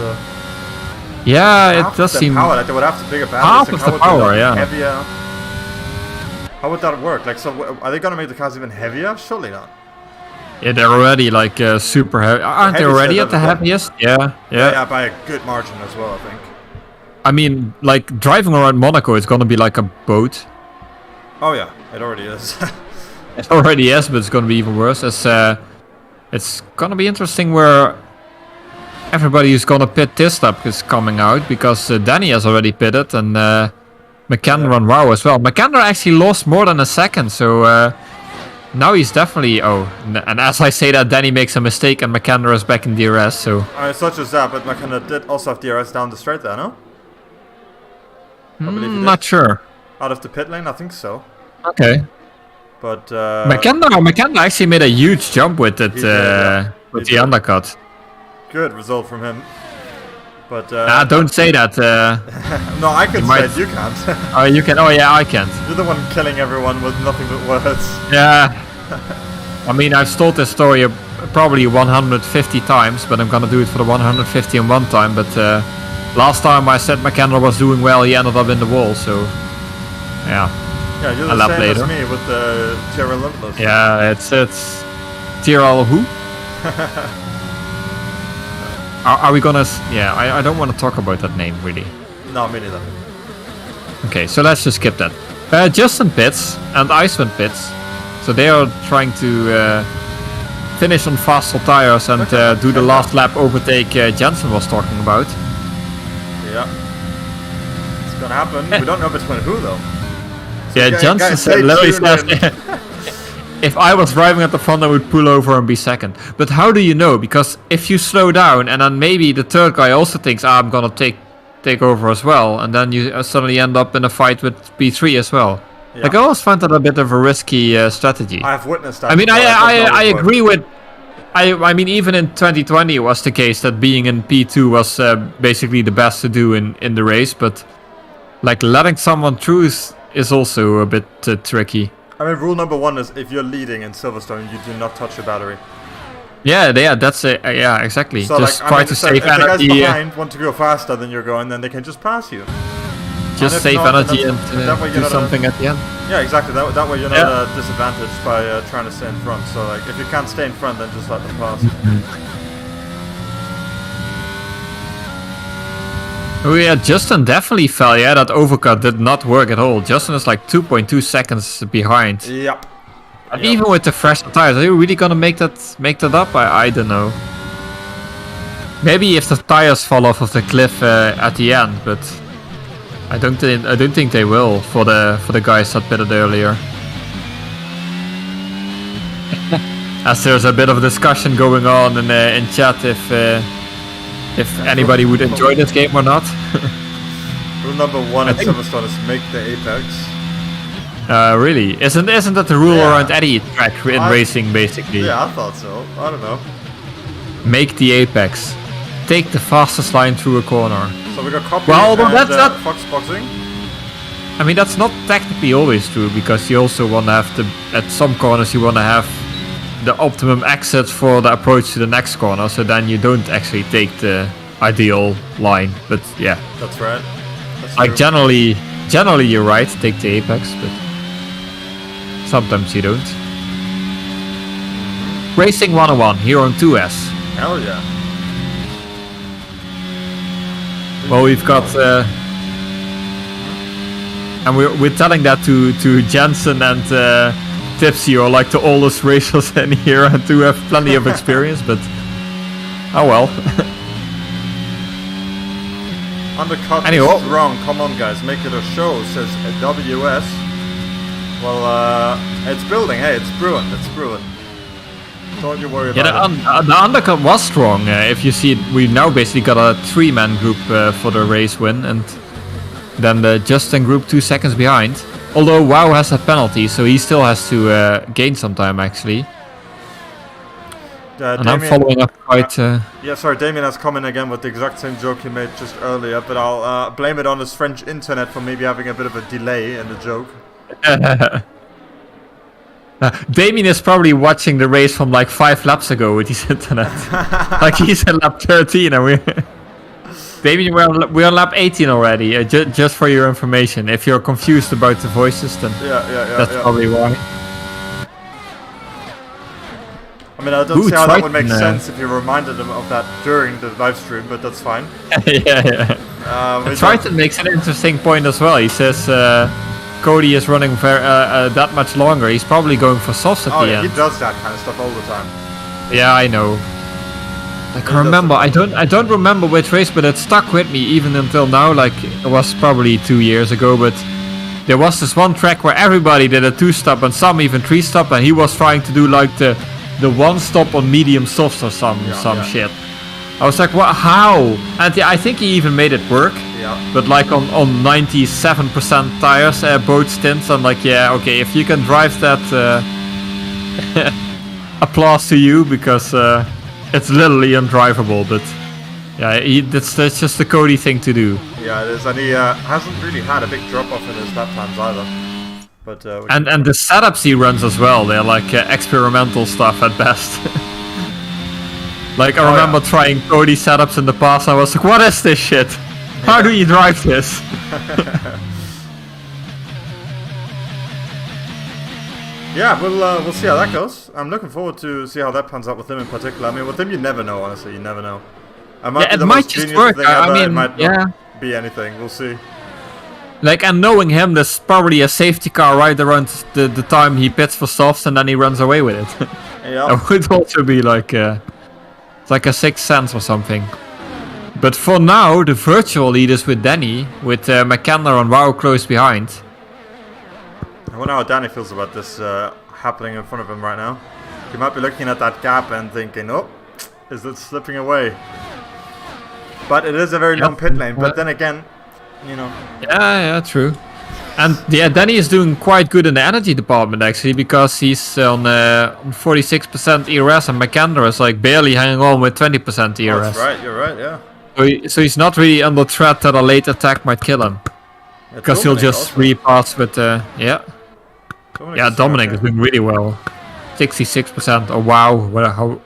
yeah, it does seem. Power, like they would have to bigger Half batteries. of the power, yeah. Heavier. How would that work? Like, so are they gonna make the cars even heavier? Surely not. Yeah, they're already like super heavy. Aren't they already at the heaviest? Yeah, by a good margin as well, I think. I mean, like driving around Monaco, it's gonna be like a boat. Oh yeah, it already is. It already is, but it's gonna be even worse. It's gonna be interesting where everybody who's gonna pit this lap is coming out, because Danny has already pitted and McKenna and Wow as well. McKenna actually lost more than a second, so. Now he's definitely... Oh, and as I say that, Danny makes a mistake and McKenna is back in DRS, so... Such as that, but McKenna did also have DRS down the straight there, no? Not sure. Out of the pit lane, I think so. Okay. But... McKenna actually made a huge jump with it, with the undercut. Good result from him. But... don't say that. No, I can say it, you can't. Oh, you can? Oh, yeah, I can't. You're the one killing everyone with nothing but words. Yeah. I mean, I've told this story probably 150 times, but I'm gonna do it for the 151 time. But last time I said McKenna was doing well, he ended up in the wall, so... Yeah. Yeah, you're the same as me with the Tyrrell Limitless. Yeah, it's Tyrrell who? Are we gonna... Yeah, I don't want to talk about that name, really. No, me neither. Okay, so let's just skip that. Justin pits and Icewind pits. So they are trying to finish on faster tires and do the last lap overtake Jensen was talking about. Yeah. It's gonna happen. We don't know between who though. So yeah, Jensen literally says, if I was driving at the front, I would pull over and be second. But how do you know? Because if you slow down and then maybe the third guy also thinks, I'm gonna take over as well, and then you suddenly end up in a fight with P3 as well. Yeah. Like I always find that a bit of a risky strategy. I've witnessed that. I mean, I agree with. I mean, even in 2020 it was the case that being in P2 was basically the best to do in the race, but like letting someone through is also a bit tricky. I mean, rule number 1 is if you're leading in Silverstone, you do not touch your battery. Yeah, that's it. Yeah, exactly. So just try to save energy. If the guys behind want to go faster than you're going, then they can just pass you. Just save energy and do something at the end. Yeah, exactly. That way you're not disadvantaged by trying to stay in front. So like, if you can't stay in front, then just let them pass. Oh yeah, Justin definitely fell. Yeah, that overcut did not work at all. Justin is like 2.2 seconds behind. Yep. And even with the fresh tires, are you really gonna make that up? I don't know. Maybe if the tires fall off of the cliff at the end, but I don't think they will for the guys that pitted earlier. As there's a bit of a discussion going on in chat if anybody would enjoy this game or not. Rule number 1 at Silverstone is make the apex. Really? Isn't that the rule around any track in racing basically? Yeah, I thought so. I don't know. Make the apex. Take the fastest line through a corner. So we got copy and Fox boxing. I mean, that's not technically always true, because you also want to have at some corners you want to have the optimum exit for the approach to the next corner, so then you don't actually take the ideal line. But yeah, that's right. That's like true. Generally you're right, take the apex, but sometimes you don't. Racing 101 here on 2S. Hell yeah. Well, we've got and we're telling that to Jensen and Tipsy, or like the oldest racers in here, and who have plenty of experience, but oh well. Undercut anyway, is wrong. Come on, guys, make it a show. Says WS. Well, it's building. Hey, it's brewing. It's brewing. Don't you worry about it. The undercut was strong. If you see it, we now basically got a 3-man group for the race win, and then the Justin group 2 seconds behind. Although Wow has a penalty, so he still has to gain some time actually. And Damien, I'm following up quite... yeah, sorry, Damien has come in again with the exact same joke he made just earlier, but I'll blame it on his French internet for maybe having a bit of a delay in the joke. Damien is probably watching the race from like 5 laps ago with his internet. Like he's at lap 13 and we're... Damien, we're on lap 18 already, just for your information. If you're confused about the voices, then that's probably why. I mean, I don't see how that would make sense if you reminded them of that during the live stream, but that's fine. yeah. Triton makes an interesting point as well. He says Cody is running that much longer. He's probably going for softs at the end. He does that kind of stuff all the time. Yeah, I know. I can remember. I don't remember which race, but it stuck with me even until now. Like it was probably 2 years ago, but there was this one track where everybody did a 2-stop and some even 3-stop, and he was trying to do like the 1-stop on medium softs or some shit. I was like, what? How? And I think he even made it work. Yeah. But like on 97% tires, both stints, I'm like, yeah, okay, if you can drive that, applause to you, because it's literally undrivable. But yeah, that's just the Cody thing to do. Yeah, it is, and he hasn't really had a big drop off in his lap times either. But and the setups he runs as well, they're like experimental stuff at best. Like I remember trying Cody setups in the past, I was like, what is this shit? How do you drive this? Yeah, we'll see how that goes. I'm looking forward to see how that pans out with him in particular. I mean, with him you never know, honestly, you never know. It might just work. It might not be anything, we'll see. Like, and knowing him, there's probably a safety car right around the time he pits for softs and then he runs away with it. Yeah. That would also be like it's like a sixth sense or something. But for now, the virtual lead is with Danny, with McKenna and Wow close behind. I wonder how Danny feels about this happening in front of him right now. He might be looking at that gap and thinking, oh, is it slipping away? But it is a very long pit lane, but then again, you know. Yeah, true. And yeah, Danny is doing quite good in the energy department actually, because he's on 46% ERS and McKenna is like barely hanging on with 20% ERS. Oh, that's right, you're right, yeah. So he's not really under threat that a late attack might kill him. Because he'll just repass with, yeah. Dominic is doing really well. 66% or wow,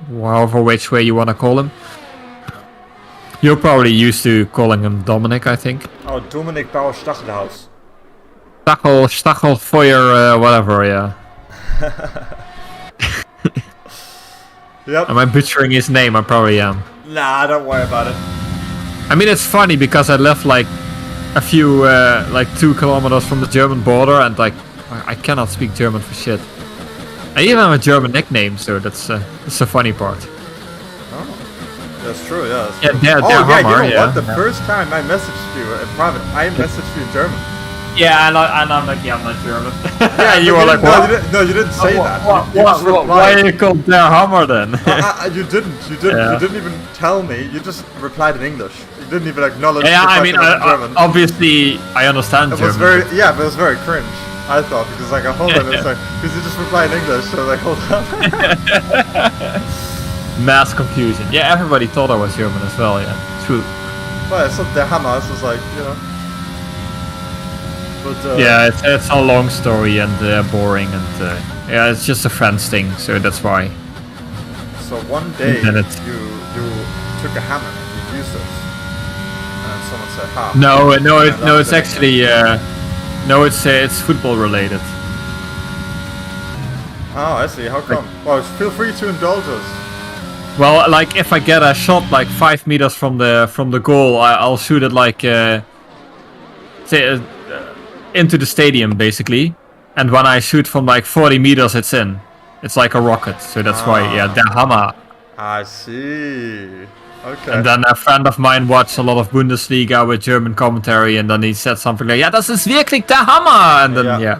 however which way you want to call him. You're probably used to calling him Dominic, I think. Oh, Dominic Bauer-Stachelhaus. Stachelfeuer, whatever, yeah. Yep. Am I butchering his name? I probably am. Nah, don't worry about it. I mean, it's funny because I left like a few, like 2 kilometers from the German border, and like I cannot speak German for shit. I even have a German nickname, so that's the funny part. Oh, that's true, yeah. Yeah, you know Hammer, what? The first time I messaged you in private, I messaged you in German. Yeah, and I'm like, yeah, I'm not German. Yeah, you were like, what? No, you didn't say that. Why are you called Der Hammer then? You didn't. Yeah. You didn't even tell me. You just replied in English. You didn't even acknowledge. Yeah, the I mean, German. obviously, I understand German. But it was very cringe. I thought because like, hold on, it's like because you just replied in English, so like, hold on. Mass confusion. Yeah, everybody thought I was German as well. Yeah, true. Well, it's not Der Hammer. It's like, you know. But, yeah, it's a long story and boring, and yeah, it's just a friends thing, so that's why. So one day you took a hammer and you used it, and someone said, "Ha." No, it's actually it's football related. Oh, I see. How come? Well, feel free to indulge us. Well, like if I get a shot like 5 meters from the goal, I'll shoot it like into the stadium basically, and when I shoot from like 40 meters, it's in. It's like a rocket, so that's why. Yeah, Der Hammer. I see. Okay. And then a friend of mine watched a lot of Bundesliga with German commentary, and then he said something like, "Yeah, das ist wirklich Der Hammer," and then Yeah.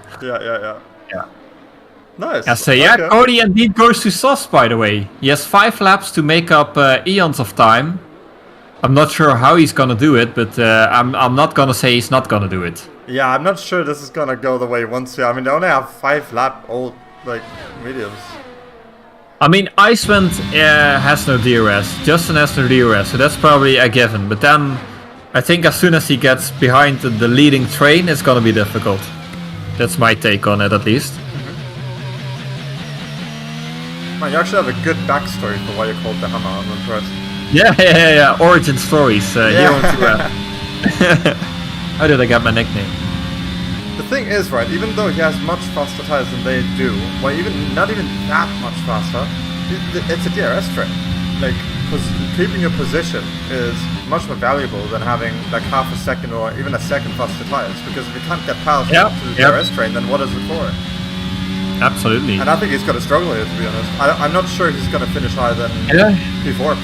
Nice. I say, yeah, okay. Cody indeed goes to CEST, by the way. He has 5 laps to make up eons of time. I'm not sure how he's gonna do it, but I'm not gonna say he's not gonna do it. Yeah, I'm not sure this is gonna go the way he wants to. I mean, they only have 5 lap old like mediums. I mean, Icewind has no DRS. Justin has no DRS, so that's probably a given. But then, I think as soon as he gets behind the leading train, it's gonna be difficult. That's my take on it, at least. Man, you actually have a good backstory for why you called the Hammer. I'm impressed. Yeah. Origin stories. How did I get my nickname? The thing is, right, even though he has much faster tires than they do, well, not even that much faster, it's a DRS train. Like, keeping your position is much more valuable than having like half a second or even a second faster tires, because if you can't get past to the DRS train, then what is it for? Absolutely. And I think he's going to struggle here, to be honest. I'm not sure he's going to finish higher than P4.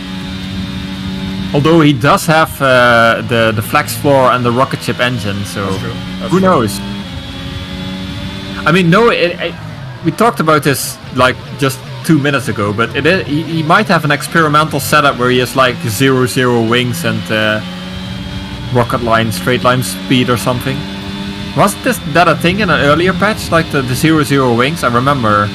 Although he does have the flex floor and the rocket ship engine, so who knows? I mean, we talked about this like just 2 minutes ago, but he might have an experimental setup where he has like 0-0 wings and rocket line, straight line speed or something. Wasn't that a thing in an earlier patch, like the 0-0 wings? I remember.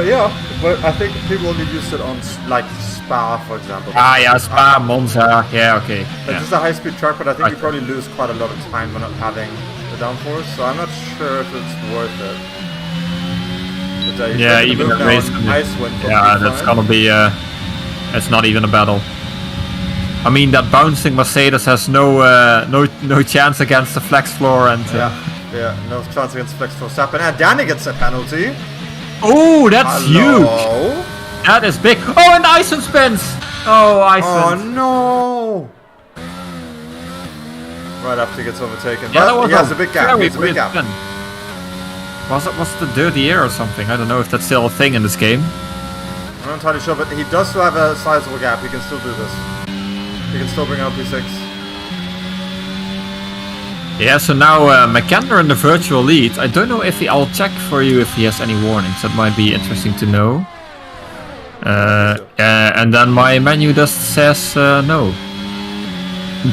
Yeah, but I think people only used it on like Spa, for example. Spa, Monza, yeah, okay. It's just a high-speed track, but I think you probably lose quite a lot of time by not having the downforce, so I'm not sure if it's worth it. But, even a race. That's gonna be. It's not even a battle. I mean, that bouncing Mercedes has no chance against the flex floor, and no chance against flex floor. And Danny gets a penalty. Oh, that's huge. That is big. Oh, and Icewind spins. Oh, Icewind. Oh no! Right after he gets overtaken, but he has a big gap. It's a big gap. Was it the dirty air or something? I don't know if that's still a thing in this game. I'm not entirely sure, but he does still have a sizable gap. He can still do this. He can still bring out P6. Yeah, so now McKenna in the virtual lead. I don't know if I'll check for you if he has any warnings. That might be interesting to know. And then my menu just says no.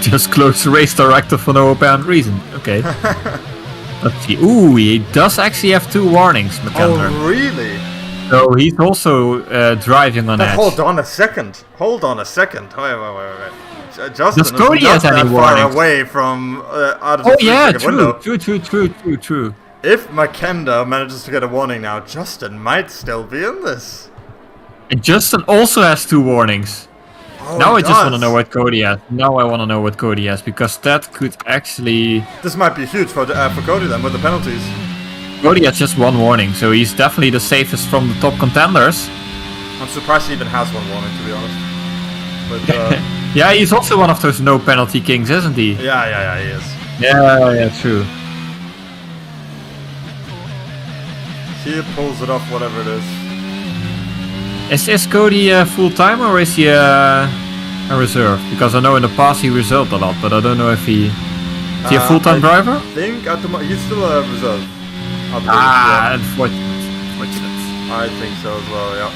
Just close the race director for no apparent reason. Okay. Let's see. Ooh, he does actually have 2 warnings, McKenna. Oh, really? So he's also driving on edge. Hold on a second. Wait. Justin does Cody is not have any that far warnings? away from out of the 3-second window. True. If McKenna manages to get a warning now, Justin might still be in this. And Justin also has 2 warnings. Oh, now I just want to know what Cody has. Because that could actually... This might be huge for Cody then with the penalties. Cody has just 1 warning, so he's definitely the safest from the top contenders. I'm surprised he even has 1 warning, to be honest. But yeah, he's also one of those no penalty kings, isn't he? Yeah, he is. Yeah, true. He pulls it off, whatever it is. Is Cody full time or is he a reserve? Because I know in the past he reserved a lot, but I don't know if he is he a full time driver. I think at the he's still a reserve. Unfortunate. I think so as well. Yeah.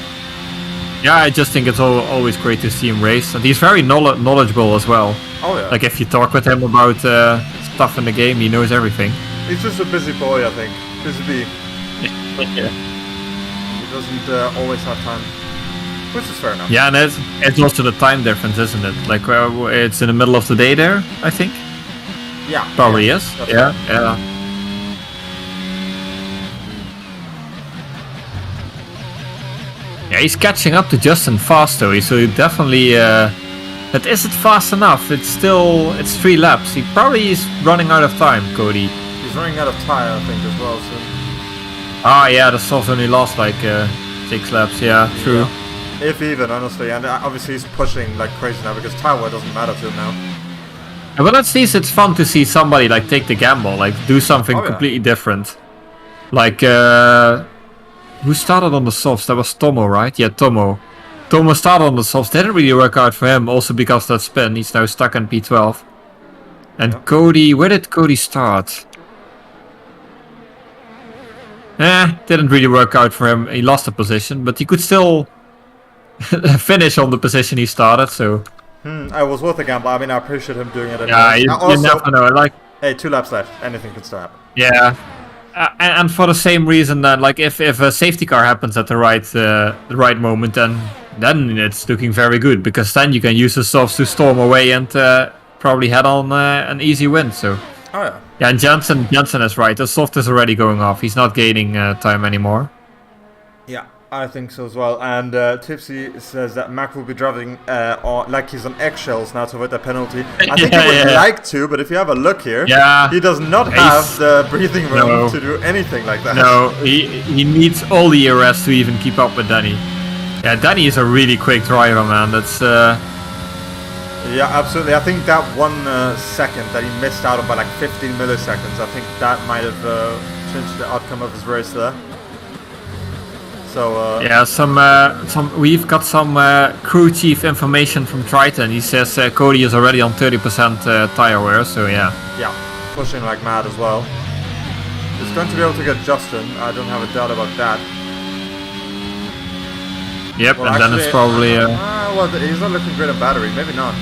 Yeah, I just think it's always great to see him race, and he's very knowledgeable as well. Oh yeah. Like if you talk with him about stuff in the game, he knows everything. He's just a busy boy, I think. Busy bee. Yeah. He doesn't always have time, which is fair enough. Yeah, and it's also the time difference, isn't it? Like it's in the middle of the day there, I think. Yeah. Probably is. Yeah. Yeah, he's catching up to Justin fast though, so definitely. But is it fast enough? It's 3 laps. He probably is running out of time, Cody. He's running out of tire, I think, as well. So. Ah, yeah, the softs only lost like 6 laps. Yeah, true. Yeah. If even, honestly, and obviously he's pushing like crazy now because tire wear doesn't matter to him now. But at least it's fun to see somebody like take the gamble, like do something completely different. Like who started on the softs? That was Tomo, right? Yeah, Tomo. Tomo started on the softs. Didn't really work out for him, also because that spin. He's now stuck in P12. And Cody, where did Cody start? Didn't really work out for him. He lost a position, but he could still finish on the position he started. So. I was worth a gamble. I mean, I appreciate him doing it. Yeah, you never know. Like, hey, 2 laps left. Anything could still happen. Yeah. And for the same reason that, like, if a safety car happens at the right moment, then it's looking very good, because then you can use the softs to storm away and probably head on an easy win. So. Oh yeah. Yeah, and Jensen is right. The soft is already going off. He's not gaining time anymore. Yeah, I think so as well. And Tipsy says that Mac will be driving like he's on eggshells now to avoid the penalty. I think he would like to, but if you have a look here, he does not have the breathing room to do anything like that. No, he needs all the ERS to even keep up with Danny. Yeah, Danny is a really quick driver, man. That's yeah, absolutely. I think that 1 second that he missed out on by like 15 milliseconds, I think that might have changed the outcome of his race there. So yeah, we've got some crew chief information from Triton. He says Cody is already on 30% tire wear, so yeah. Yeah, pushing like mad as well. He's going to be able to get Justin. I don't have a doubt about that. Yep, well, and actually, then it's probably. Well, he's not looking great on battery. Maybe not.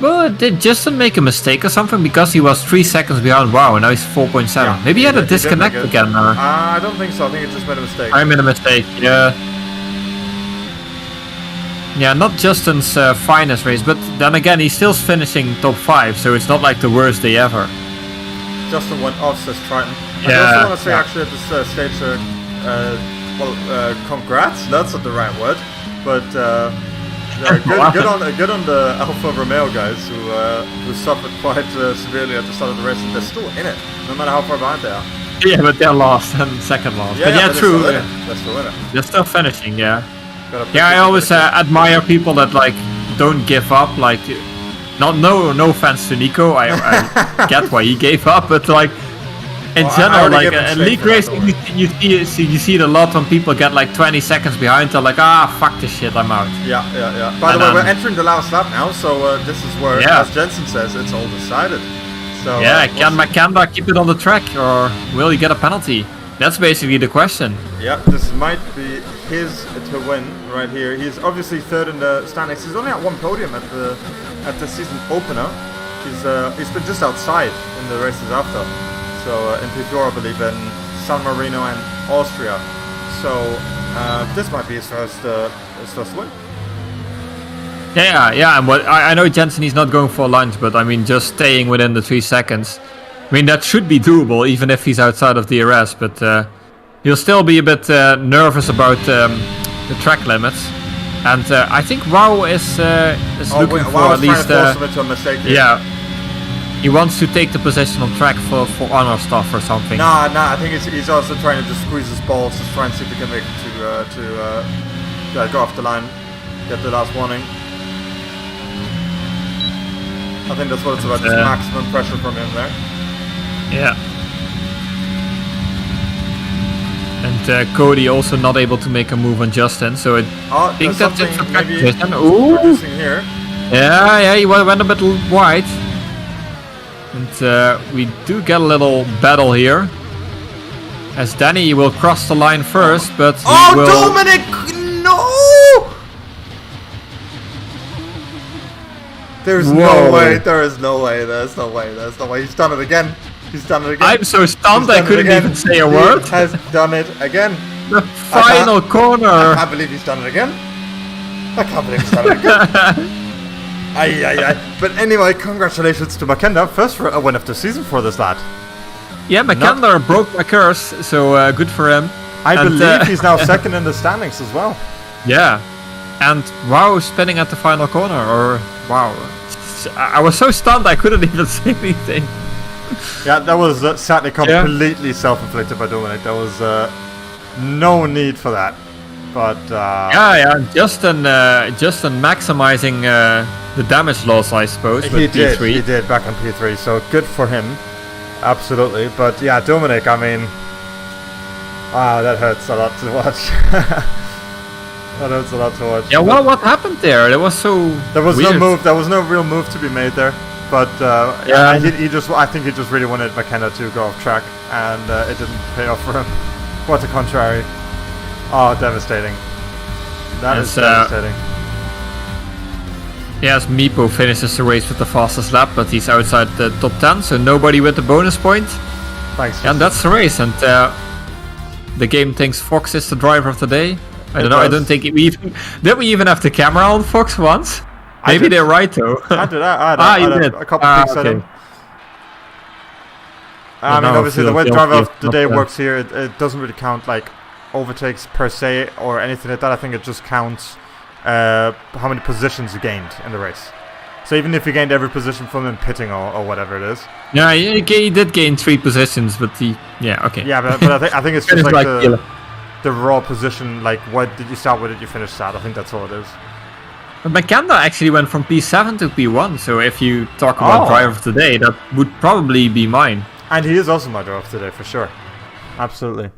Well, did Justin make a mistake or something? Because he was 3 seconds behind. Wow, and now he's 4.7. Yeah, maybe he had a disconnect again. I don't think so. I think he just made a mistake. I made a mistake. Yeah. Yeah, not Justin's finest race, but then again, he's still finishing top 5, so it's not like the worst day ever. Justin went off, says Triton. I also want to say actually at this stage, congrats. That's not the right word, but. Good on the Alfa Romeo guys who suffered quite severely at the start of the race, and they're still in it, no matter how far behind they are. Yeah, but they're lost and second lost. Yeah, but true. They're still in it. They're still finishing. Yeah. Yeah, I always admire people that like don't give up. Like, no offense to Nico, I get why he gave up, but like in general, like league racing, you see it a lot when people get like 20 seconds behind. They're like, fuck this shit, I'm out. Yeah. By the way, we're entering the last lap now, so this is where, as Jensen says, it's all decided. So can Makanda keep it on the track, or will he get a penalty? That's basically the question. Yeah, this might be his to win right here. He's obviously third in the standings. He's only at one podium at the season opener. He's been just outside in the races after. So in P4, I believe, in San Marino and Austria. So this might be his first win. Yeah, and I know Jensen, he's not going for lunch, but I mean, just staying within the 3 seconds. I mean, that should be doable, even if he's outside of DRS, but he'll still be a bit nervous about the track limits. And I think Wow is looking for at least... Yeah, he wants to take the position on track for honor stuff or something. Nah, I think he's also trying to just squeeze his balls, just trying to see if he can make it to go off the line, get the last warning. I think that's what it's about, just maximum pressure from him there. Yeah. And Cody also not able to make a move on Justin, so I think that's it for Justin. Ooh! Here. Yeah, he went a bit wide. And we do get a little battle here. As Danny will cross the line first, but he will... Dominic! No! There's no way. There's no way. He's done it again. I'm so stunned I couldn't even say a word. He has done it again. The final corner. I can't believe he's done it again. But anyway, congratulations to Makenda. First win of the season for this lad. Yeah, Makenda broke my curse, so good for him. I believe he's now second in the standings as well. Yeah. And Wow spinning at the final corner, or wow. I was so stunned I couldn't even say anything. Yeah, that was sadly completely self-inflicted by Dominic. There was no need for that. But Justin maximizing the damage loss, I suppose. He did back on P3, so good for him. Absolutely. But yeah, Dominic, I mean, wow, that hurts a lot to watch. That hurts a lot to watch. Yeah, well, what happened there? There was weird. No move. There was no real move to be made there. But I think he just really wanted Makenda to go off track, and it didn't pay off for him. Quite the contrary. Oh, devastating. That is devastating. Yes, Meepo finishes the race with the fastest lap, but he's outside the top 10, so nobody with the bonus point. Thanks. And that's the race, and the game thinks Fox is the driver of the day. I don't know. I don't think did we even have the camera on Fox once? Maybe they're right though. I did. I had a couple of things set in. I mean, obviously the way driver of the day works here, it doesn't really count like overtakes per se or anything like that. I think it just counts how many positions you gained in the race. So even if you gained every position from him pitting or whatever it is. Yeah, he did gain 3 positions, but okay. Yeah, but I think it's just like the raw position, like what did you start, where did you finish at? I think that's all it is. But Makenda actually went from P7 to P1, so if you talk about driver of the day, that would probably be mine. And he is also my driver of the day, for sure. Absolutely.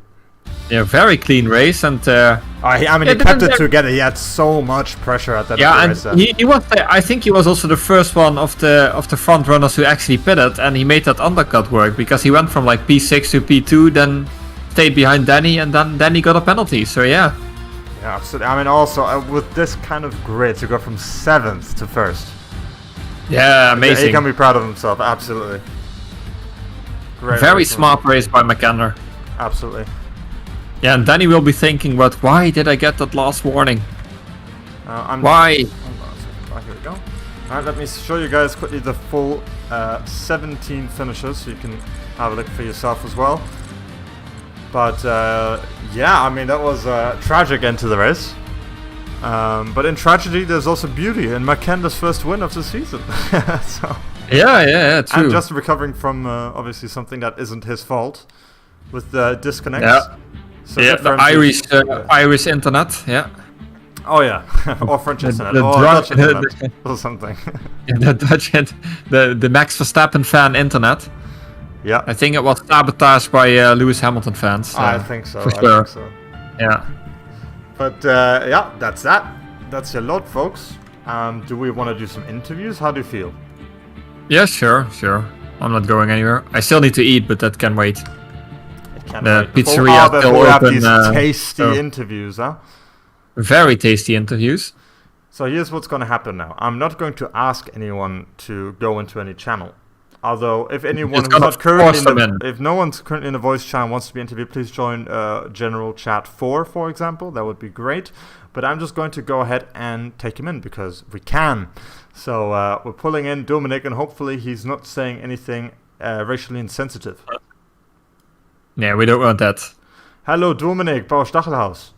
Yeah, very clean race, and he kept it together. He had so much pressure at that race. Yeah, and he was. I think he was also the first one of the front runners who actually pitted, and he made that undercut work because he went from like P6 to P2, then stayed behind Danny, and then Danny got a penalty. So yeah. Yeah, absolutely. I mean, also with this kind of grid to go from 7th to 1st. Yeah, amazing. He can be proud of himself. Absolutely. Great. Very smart race by Makenda. Absolutely. Yeah, and Danny will be thinking, but why did I get that last warning? Why? Here we go. Alright, let me show you guys quickly the full 17 finishes, so you can have a look for yourself as well. But yeah, I mean, that was a tragic end to the race. But in tragedy, there's also beauty in Makenda's first win of the season. So, yeah, true. And just recovering from obviously something that isn't his fault with the disconnects. Yeah. So the Irish internet, yeah. Oh yeah, or French internet, or Dutch internet, or something. The Dutch, the Max Verstappen fan internet. Yeah. I think it was sabotaged by Lewis Hamilton fans. I think so. For sure. I think so. Yeah. But yeah, that's that. That's a lot, folks. Do we want to do some interviews? How do you feel? Yeah, sure. I'm not going anywhere. I still need to eat, but that can wait. The pizzeria is still open. We have these tasty interviews, huh? Very tasty interviews. So here's what's going to happen now. I'm not going to ask anyone to go into any channel. Although, if anyone who's not currently if no one's currently in the voice channel wants to be interviewed, please join General Chat 4, for example. That would be great. But I'm just going to go ahead and take him in because we can. So we're pulling in Dominic, and hopefully he's not saying anything racially insensitive. Yeah, we don't want that. Hello, Dominic, Bauer Stachelhaus.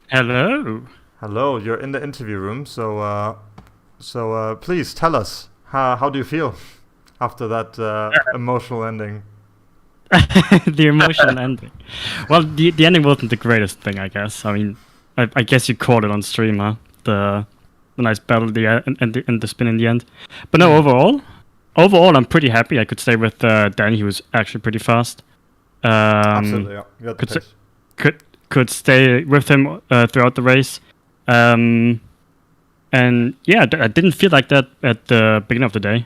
Hello. Hello, you're in the interview room. So please tell us, how do you feel after that emotional ending? The emotional ending. Well, the ending wasn't the greatest thing, I guess. I mean, I guess you called it on stream, huh? The nice battle, and the spin in the end. But no, overall, I'm pretty happy. I could stay with Danny. He was actually pretty fast. Absolutely, yeah. Could stay with him throughout the race. And yeah, I didn't feel like that at the beginning of the day.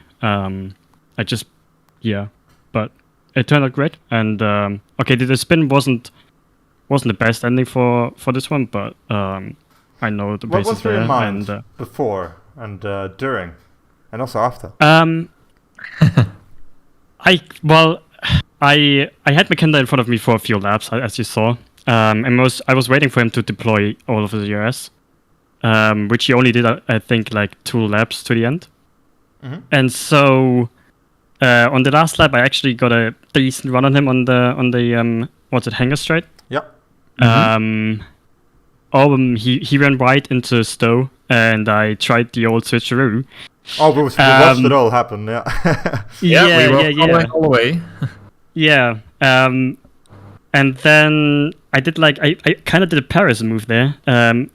But it turned out great. And okay, the spin wasn't the best ending for this one, but I know the pace is there. What was your mind before and during, and also after? I had McKenna in front of me for a few laps, as you saw. I was waiting for him to deploy all of his ERS, which he only did, I think, like 2 laps to the end. Mm-hmm. And so on the last lap, I actually got a decent run on him on the hanger straight. Yep. Mm-hmm. He ran right into Stowe, and I tried the old switcheroo. Oh, we watched it all happen, yeah. We were all the way. Yeah. And then I did I kind of did a Paris move there.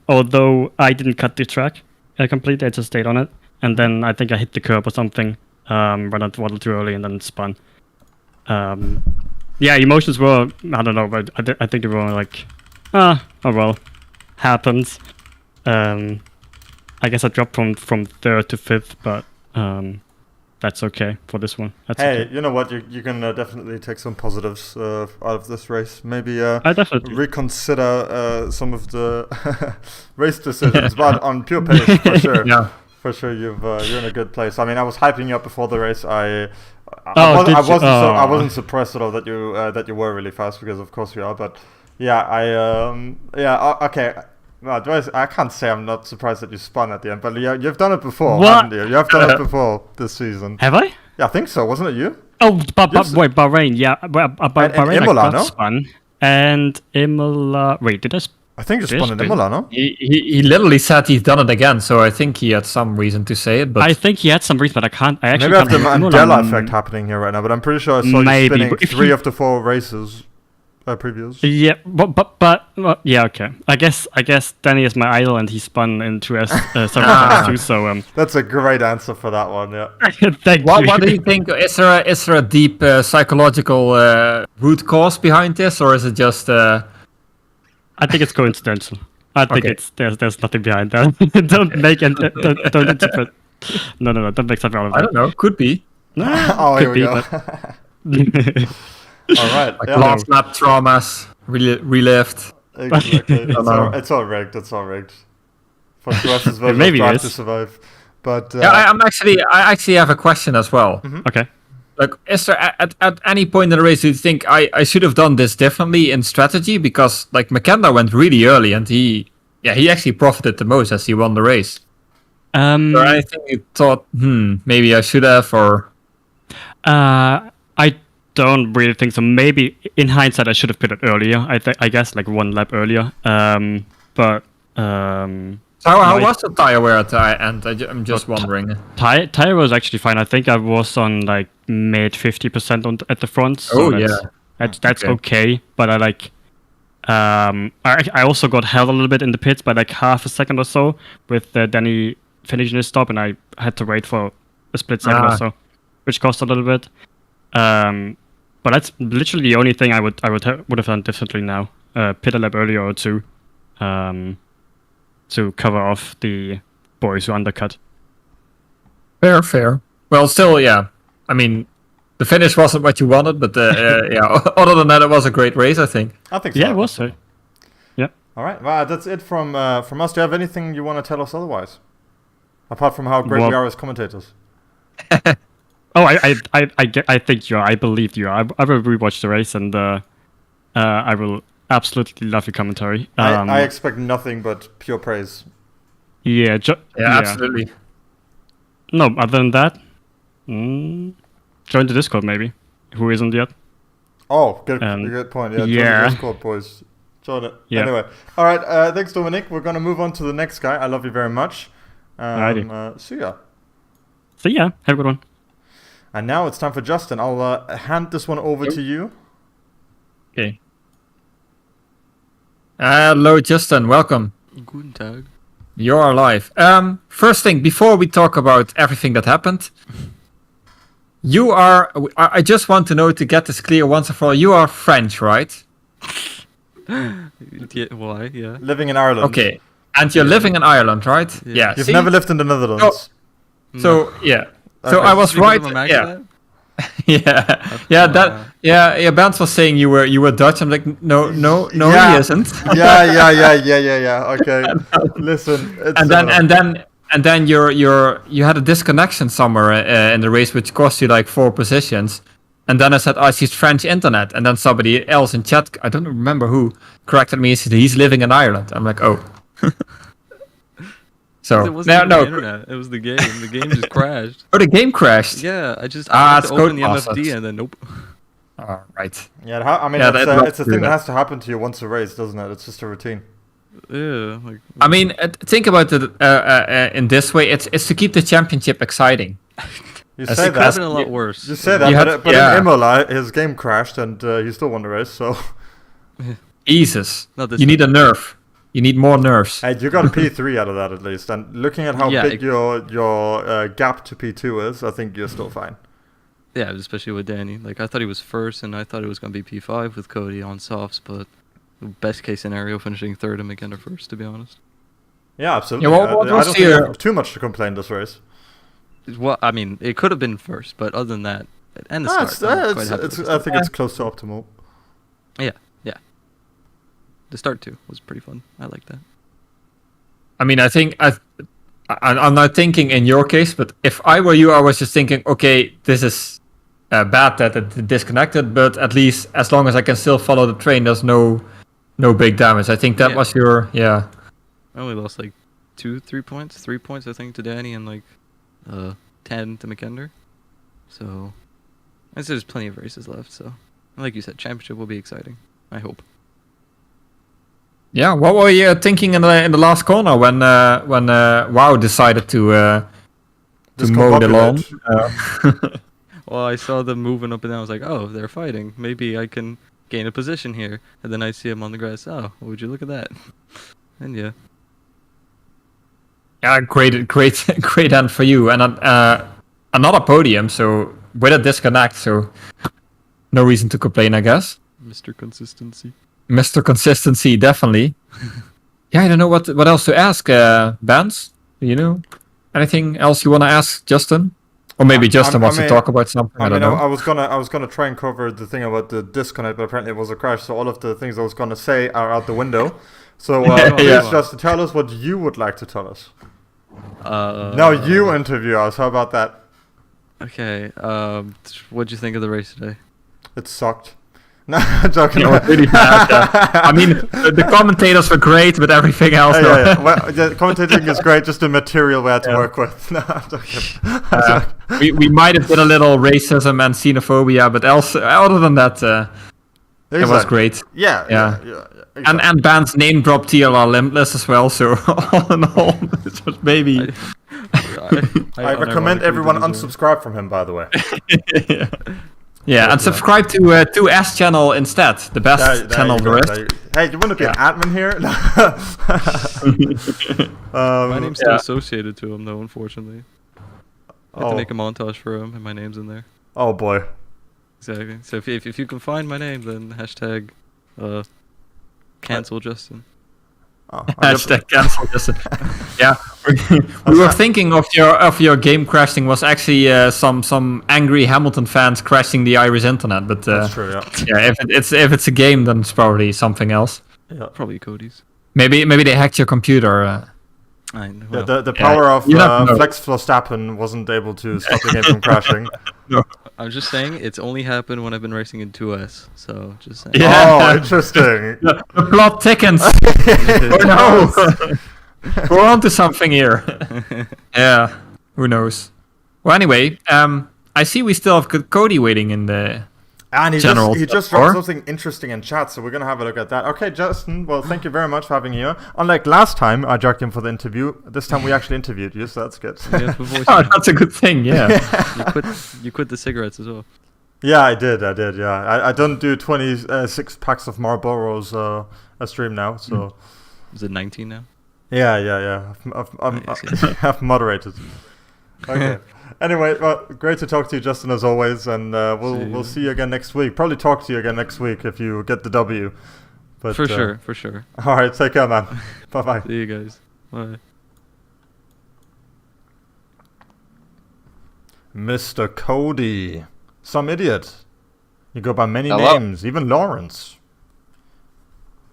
Although I didn't cut the track completely, I just stayed on it. And then I think I hit the curb or something. Ran out the water too early and then spun. Yeah, emotions were, I don't know, but I think they were like, oh well, happens. I guess I dropped from 3rd to 5th, but that's okay for this one. Okay. You know what? You can definitely take some positives out of this race. Maybe I definitely reconsider some of the race decisions, but on pure pace, for sure. Yeah. For sure, you're in a good place. I mean, I was hyping you up before the race. I wasn't surprised at all that you were really fast, because of course you are. But yeah, okay. No, I can't say I'm not surprised that you spun at the end, but you've done it before, haven't you? You have done it before this season. Have I? Yeah, I think so. Wasn't it you? Oh, wait, Bahrain. Yeah, Bahrain. And Imola, I got spun. And Imola. Wait, did I? I think you spun in Imola, no? He literally said he's done it again, so I think he had some reason to say it. But I think he had some reason, but I can't. I actually maybe I have the Mandela effect happening here right now, but I'm pretty sure I saw you spinning 3 of the 4 races. Previous. Yeah, but yeah, okay. I guess Danny is my idol, and he spun in 2S several times too. So that's a great answer for that one. Yeah. Thank you. What do you think? Is there a deep psychological root cause behind this, or is it just? I think it's coincidental. I think it's there's nothing behind that. Don't make don't interpret. No, don't make something out of it. I don't know. Could be. Oh, here we go. All right. Last lap traumas relived. Exactly. It's all rigged. It's all rigged. For us as well, maybe Drive to Survive. But I actually have a question as well. Mm-hmm. Okay. Like, is there at any point in the race do you think I should have done this differently in strategy? Because like McKenna went really early, and he actually profited the most as he won the race. Or anything you thought, maybe I should have, or I don't really think so. Maybe in hindsight I should have pitted earlier. I guess like 1 lap earlier. But how was the tire wear at the end? I'm just wondering. Tire was actually fine. I think I was on like mid 50% at the front. So that's okay. But I also got held a little bit in the pits by like half a second or so with Danny finishing his stop, and I had to wait for a split second or so, which cost a little bit. But that's literally the only thing I would have done differently now. Pit a lap earlier or two, to cover off the boys who undercut. Fair. Well, still, yeah. I mean, the finish wasn't what you wanted, but yeah. Other than that, it was a great race, I think. I think so. Yeah, it was. Yeah. All right. Well, that's it from us. Do you have anything you want to tell us otherwise, apart from how great we are as commentators? Oh, I think you are. I believe you are. I will rewatch the race, and I will absolutely love your commentary. I expect nothing but pure praise. Yeah. Absolutely. No, other than that, join the Discord maybe. Who isn't yet? Oh, good point. Yeah, join the Discord, boys. Join it. Yeah. Anyway, all right. Thanks, Dominic. We're gonna move on to the next guy. I love you very much. See ya. See ya. Have a good one. And now it's time for Justin. I'll hand this one over to you. Okay. Hello, Justin. Welcome. Guten Tag. You're live. First thing, before we talk about everything that happened, you are... I just want to know, to get this clear once and for all, you are French, right? Yeah, why? Yeah. Living in Ireland. Okay. And you're living in Ireland, right? Yeah. You've never lived in the Netherlands. So yeah. So I was right. Yeah. Bans was saying you were Dutch. I'm like, no, he isn't. Yeah. Okay. Listen. And then you had a disconnection somewhere in the race, which cost you like 4 positions. And then I said, I see French internet. And then somebody else in chat, I don't remember who, corrected me and said he's living in Ireland. I'm like, oh. So it wasn't the internet. It was the game. The game just crashed. Oh, the game crashed. Yeah, I had to open the MFD and then nope. Right. Yeah, I mean, it's a thing that has to happen to you once a race, doesn't it? It's just a routine. Yeah. I mean, think about it in this way. It's to keep the championship exciting. You say that. It could have been a lot worse. You say that, but in Imola, his game crashed and he still won the race. So. Jesus. You need a nerf. You need more nerfs. Hey, you got a P3 out of that at least. And looking at how big your gap to P2 is, I think you're still fine. Yeah, especially with Danny. Like, I thought he was first, and I thought it was going to be P5 with Cody on softs, but best case scenario, finishing third and McKenna first, to be honest. Yeah, absolutely. Yeah, I don't think you have too much to complain this race. Well, I mean, it could have been first, but other than that, and the start, I think it's close to optimal. Yeah. The start too was pretty fun. I like that. I mean, I think I'm not thinking in your case, but if I were you, I was just thinking, okay, this is bad that it disconnected, but at least as long as I can still follow the train, there's no big damage. I think that was your I only lost like 3 points I think to Danny and like 10 to McKender. So there's plenty of races left. So like you said, championship will be exciting. I hope. Yeah, what were you thinking in the last corner when WoW decided to mow the lawn? Well, I saw them moving up and down. I was like, oh, they're fighting. Maybe I can gain a position here. And then I see him on the grass. Oh, would you look at that? And yeah. Yeah, great end for you. And another podium, so with a disconnect, so no reason to complain, I guess. Mr. Consistency. Mr. Consistency, definitely. Yeah, I don't know what else to ask, Bans. You know, anything else you want to ask Justin? Or maybe Justin wants to talk about something. I don't know. I was gonna try and cover the thing about the disconnect, but apparently it was a crash. So all of the things I was gonna say are out the window. So please, Justin, tell us what you would like to tell us. Now you interview us. How about that? Okay. What'd you think of the race today? It sucked. No, I'm joking. It was really bad. I mean, the commentators were great, but everything else. Yeah. Well, commentating is great, just the material we had to work with. No, I'm joking. We might have did a little racism and xenophobia, but other than that, it was great. Yeah. Exactly. And Band's name drop TLR Limitless as well, so all in all, it was maybe... I recommend everyone unsubscribe from him, by the way. Yeah, and subscribe to S channel instead, the best channel there is. Hey, you want to be an admin here? My name's still associated to him, though, unfortunately. I have to make a montage for him, and my name's in there. Oh, boy. Exactly. So if you can find my name, then hashtag cancel Justin. Oh, hashtag cancel Justin. Yeah, we were thinking of your game crashing was actually some angry Hamilton fans crashing the Irish internet, but that's true. Yeah. Yeah, if it's a game, then it's probably something else. Yeah, probably Cody's. Maybe they hacked your computer. I know. Yeah, the power of Flex Verstappen wasn't able to stop the game from crashing. No. I'm just saying it's only happened when I've been racing in 2S, so just saying. Yeah. Oh, interesting. The plot thickens. Oh no. We're on to something here. Yeah, who knows? Well, anyway, I see we still have Cody waiting in the and he just dropped something interesting in chat, so we're going to have a look at that. Okay, Justin, well, thank you very much for having you here. Unlike last time I dragged him for the interview, this time we actually interviewed you, so that's good. Oh, that's a good thing, yeah. You quit the cigarettes as well. Yeah, I did, yeah. I don't do 26 packs of Marlboros a stream now, so... Is it 19 now? Yeah. I've moderated. Okay. Anyway, well, great to talk to you, Justin, as always, and we'll see you again next week. Probably talk to you again next week if you get the W. But, for sure. All right, take care, man. Bye-bye. See you guys. Bye. Mr. Cody. Some idiot. You go by many names, even Lawrence.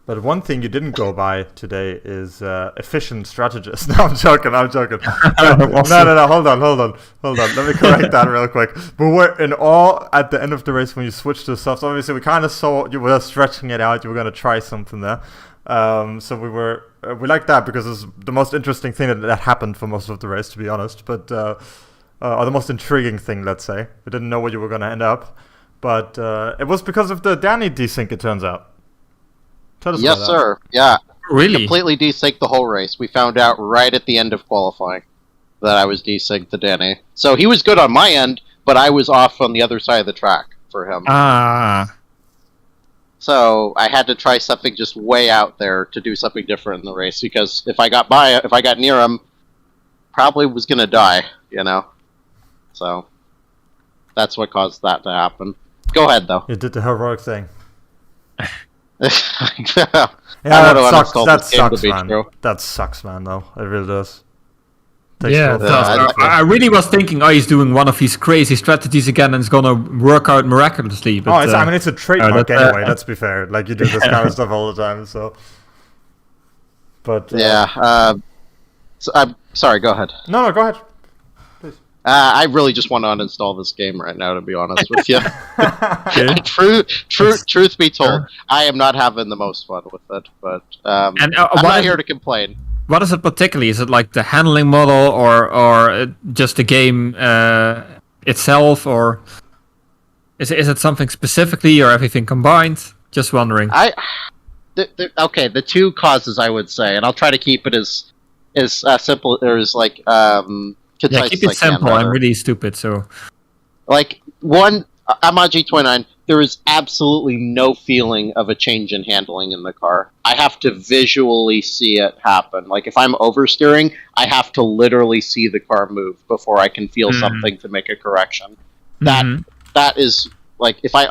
But one thing you didn't go by today is efficient strategist. No, I'm joking. No, hold on. Let me correct that real quick. We were in awe at the end of the race when you switched to soft. Obviously, we kind of saw you were stretching it out. You were going to try something there. So we liked that because it's the most interesting thing that happened for most of the race, to be honest. But or the most intriguing thing, let's say. We didn't know where you were going to end up. But it was because of the Danny desync, it turns out. Yes, sir. Yeah. Really? Completely desynced the whole race. We found out right at the end of qualifying that I was desynced to Danny. So he was good on my end, but I was off on the other side of the track for him. So I had to try something just way out there to do something different in the race, because if I got near him, probably was going to die, you know? So that's what caused that to happen. Go ahead, though. You did the heroic thing. Yeah, that sucks, man. That sucks, man, though. It really does. I really was thinking, he's doing one of his crazy strategies again and it's gonna work out miraculously. But, it's a trademark anyway, let's be fair. Like, you do this kind of stuff all the time, so... But, so I'm sorry, go ahead. No, go ahead. Please. I really just want to uninstall this game right now, to be honest with you. Truth be told, I am not having the most fun with it, but I'm not here to complain. What is it particularly? Is it like the handling model, or just the game itself, or is it something specifically, or everything combined? Just wondering. Okay, the two causes, I would say, and I'll try to keep it as simple or as like concise keep it simple. I'm really stupid, so like one. I'm on G29. There is absolutely no feeling of a change in handling in the car. I have to visually see it happen. Like, if I'm oversteering, I have to literally see the car move before I can feel something to make a correction. That is, like, if I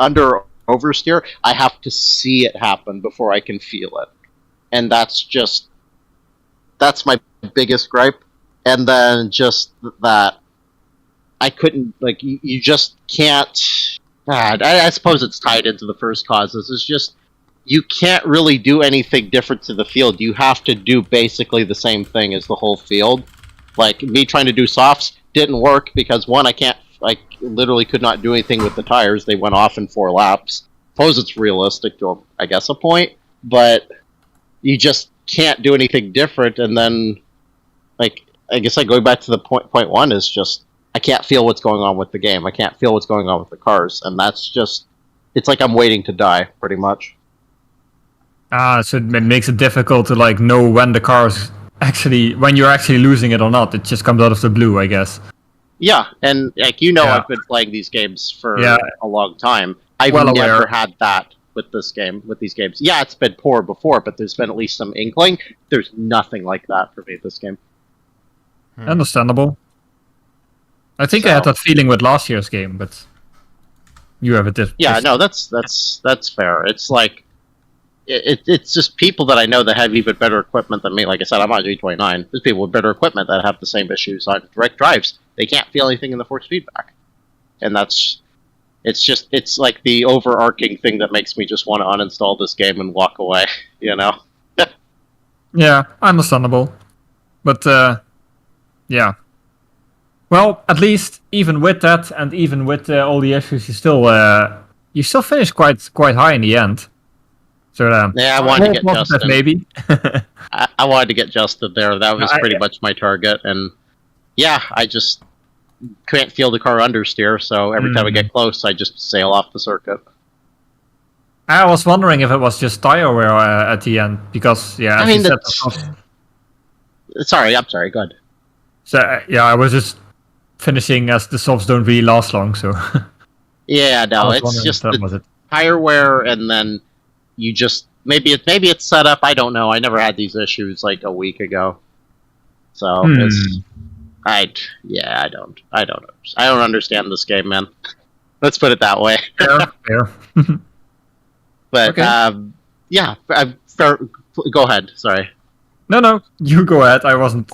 oversteer, I have to see it happen before I can feel it. And that's my biggest gripe. And then just that I couldn't, like, you just can't... I suppose it's tied into the first causes. It's just, you can't really do anything different to the field. You have to do basically the same thing as the whole field. Like, me trying to do softs didn't work because, one, I literally could not do anything with the tires. They went off in 4 laps. Suppose it's realistic to, I guess, a point, but you just can't do anything different. And then, like, I guess going back to the point one is just, I can't feel what's going on with the game. I can't feel what's going on with the cars. And that's just... It's like I'm waiting to die, pretty much. So it makes it difficult to, like, know when the car's actually... When you're actually losing it or not. It just comes out of the blue, I guess. Yeah, and, like, I've been playing these games for a long time. I've never had that with these games. Yeah, it's been poor before, but there's been at least some inkling. There's nothing like that for me this game. Understandable. I think I had that feeling with last year's game, but... you have a different. Yeah, no, that's fair. It's like it's just people that I know that have even better equipment than me. Like I said, I'm on G29. There's people with better equipment that have the same issues on direct drives. They can't feel anything in the force feedback, and it's like the overarching thing that makes me just want to uninstall this game and walk away. You know? Yeah, understandable, but yeah. Well, at least even with that, and even with all the issues, you still finished quite high in the end. So yeah, I wanted to get Justin. Maybe. I wanted to get Justin there. That was pretty much my target, and yeah, I just can't feel the car understeer. So every time I get close, I just sail off the circuit. I was wondering if it was just tire wear at the end, because I mean, sorry, I'm sorry. Go ahead. So yeah, I was just finishing as the softs don't really last long. So yeah, no, it's just the tire wear, and then you just maybe it's set up. I don't know. I never had these issues like a week ago, so I don't understand this game, man. Let's put it that way. Fair. But okay. Yeah, go ahead. Sorry. No, you go ahead. I wasn't.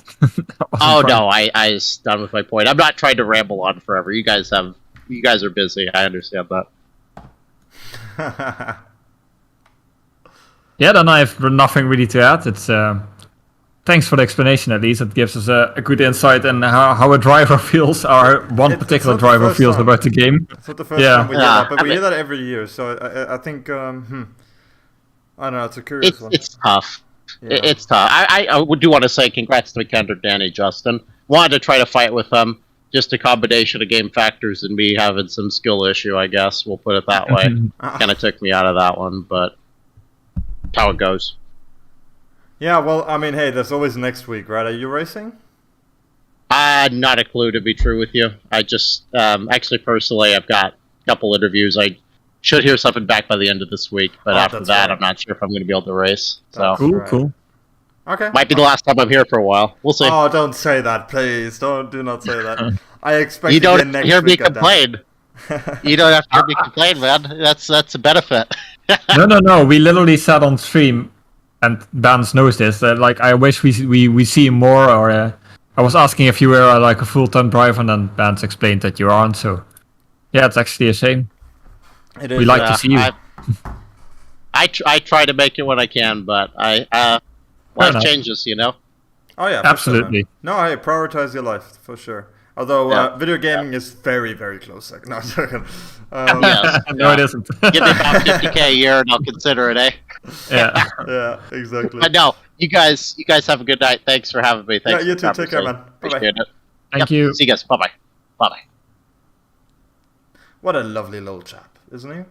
No, I was done with my point. I'm not trying to ramble on forever. You guys are busy. I understand that. Yeah, then I have nothing really to add. It's thanks for the explanation. At least it gives us a good insight in how a driver feels, or one particular driver feels about the game. It's not the first time we hear that, but we hear that every year. So I think I don't know. It's a curious one. It's tough. Yeah. It's tough. I do want to say congrats to McKendrick, Danny, Justin. Wanted to try to fight with them. Just a combination of game factors and me having some skill issue, I guess. We'll put it that way. Kind of took me out of that one, but how it goes. Yeah, well, I mean, hey, there's always next week, right? Are you racing? Not a clue, to be true with you. I just, actually, personally, I've got a couple interviews. I should hear something back by the end of this week, but after that, I'm not sure if I'm going to be able to race. So Cool. Okay. Might be the last time I'm here for a while. We'll see. Oh, don't say that, please. Do not say that. I expect you don't hear me complain. You don't have to hear me complain, man. That's a benefit. No. We literally said on stream, and Bans knows this. That like I wish we see more. Or I was asking if you were like a full-time driver, and then Bans explained that you aren't. So yeah, it's actually a shame. It is. We like to see you. I try to make it when I can, but life changes, you know. Oh yeah, absolutely. Sure, no, I prioritize your life for sure. Although video gaming is very, very close. Like, no, no, it isn't. Give me about 50K a year, and I'll consider it, eh? Yeah. Yeah, exactly. But no, you guys have a good night. Thanks for having me. Thanks. Yeah, you too. Take care, man. Appreciate it. Thank you. See you guys. Bye bye. What a lovely little chap, isn't he?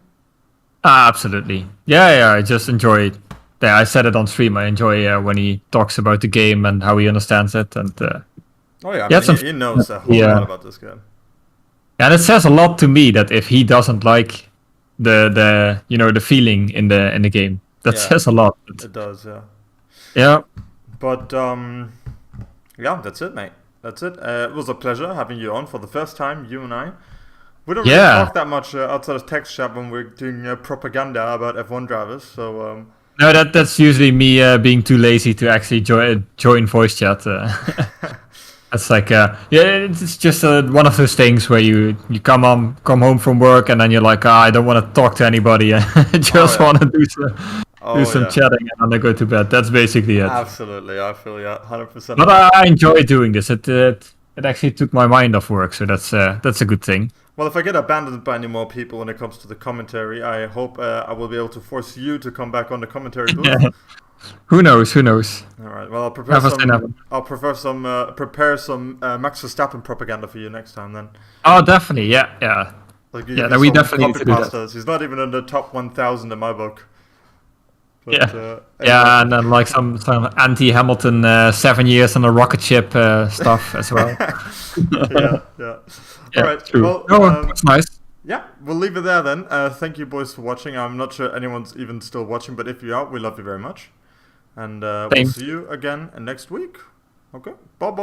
Absolutely. Yeah. I just enjoy. Yeah, I said it on stream. I enjoy when he talks about the game and how he understands it, and. Oh yeah, I mean, he knows a whole lot about this game. And it says a lot to me that if he doesn't like the feeling in the game, that says a lot. It does, yeah. Yeah. But yeah, that's it, mate. That's it. It was a pleasure having you on for the first time, you and I. We don't really talk that much outside of text chat when we're doing propaganda about F1 drivers, so. No, that's usually me being too lazy to actually join voice chat. It's like it's just one of those things where you come home from work and then you're like, I don't want to talk to anybody. I just want to do some chatting and then I go to bed. That's basically it. Absolutely, I feel 100%. But I enjoy doing this. It actually took my mind off work, so that's a good thing. Well, if I get abandoned by any more people when it comes to the commentary, I hope I will be able to force you to come back on the commentary booth. Who knows? All right. Well, I'll prepare some Max Verstappen propaganda for you next time then. Oh, definitely. Yeah. Like, we definitely need to do that. He's not even in the top 1,000 in my book. But, anyway. And then like some anti-Hamilton 7 years on a rocket ship stuff as well. Yeah. All right. True. Well, that's nice. Yeah, we'll leave it there then. Thank you, boys, for watching. I'm not sure anyone's even still watching, but if you are, we love you very much. And we'll see you again next week. Okay, bye-bye.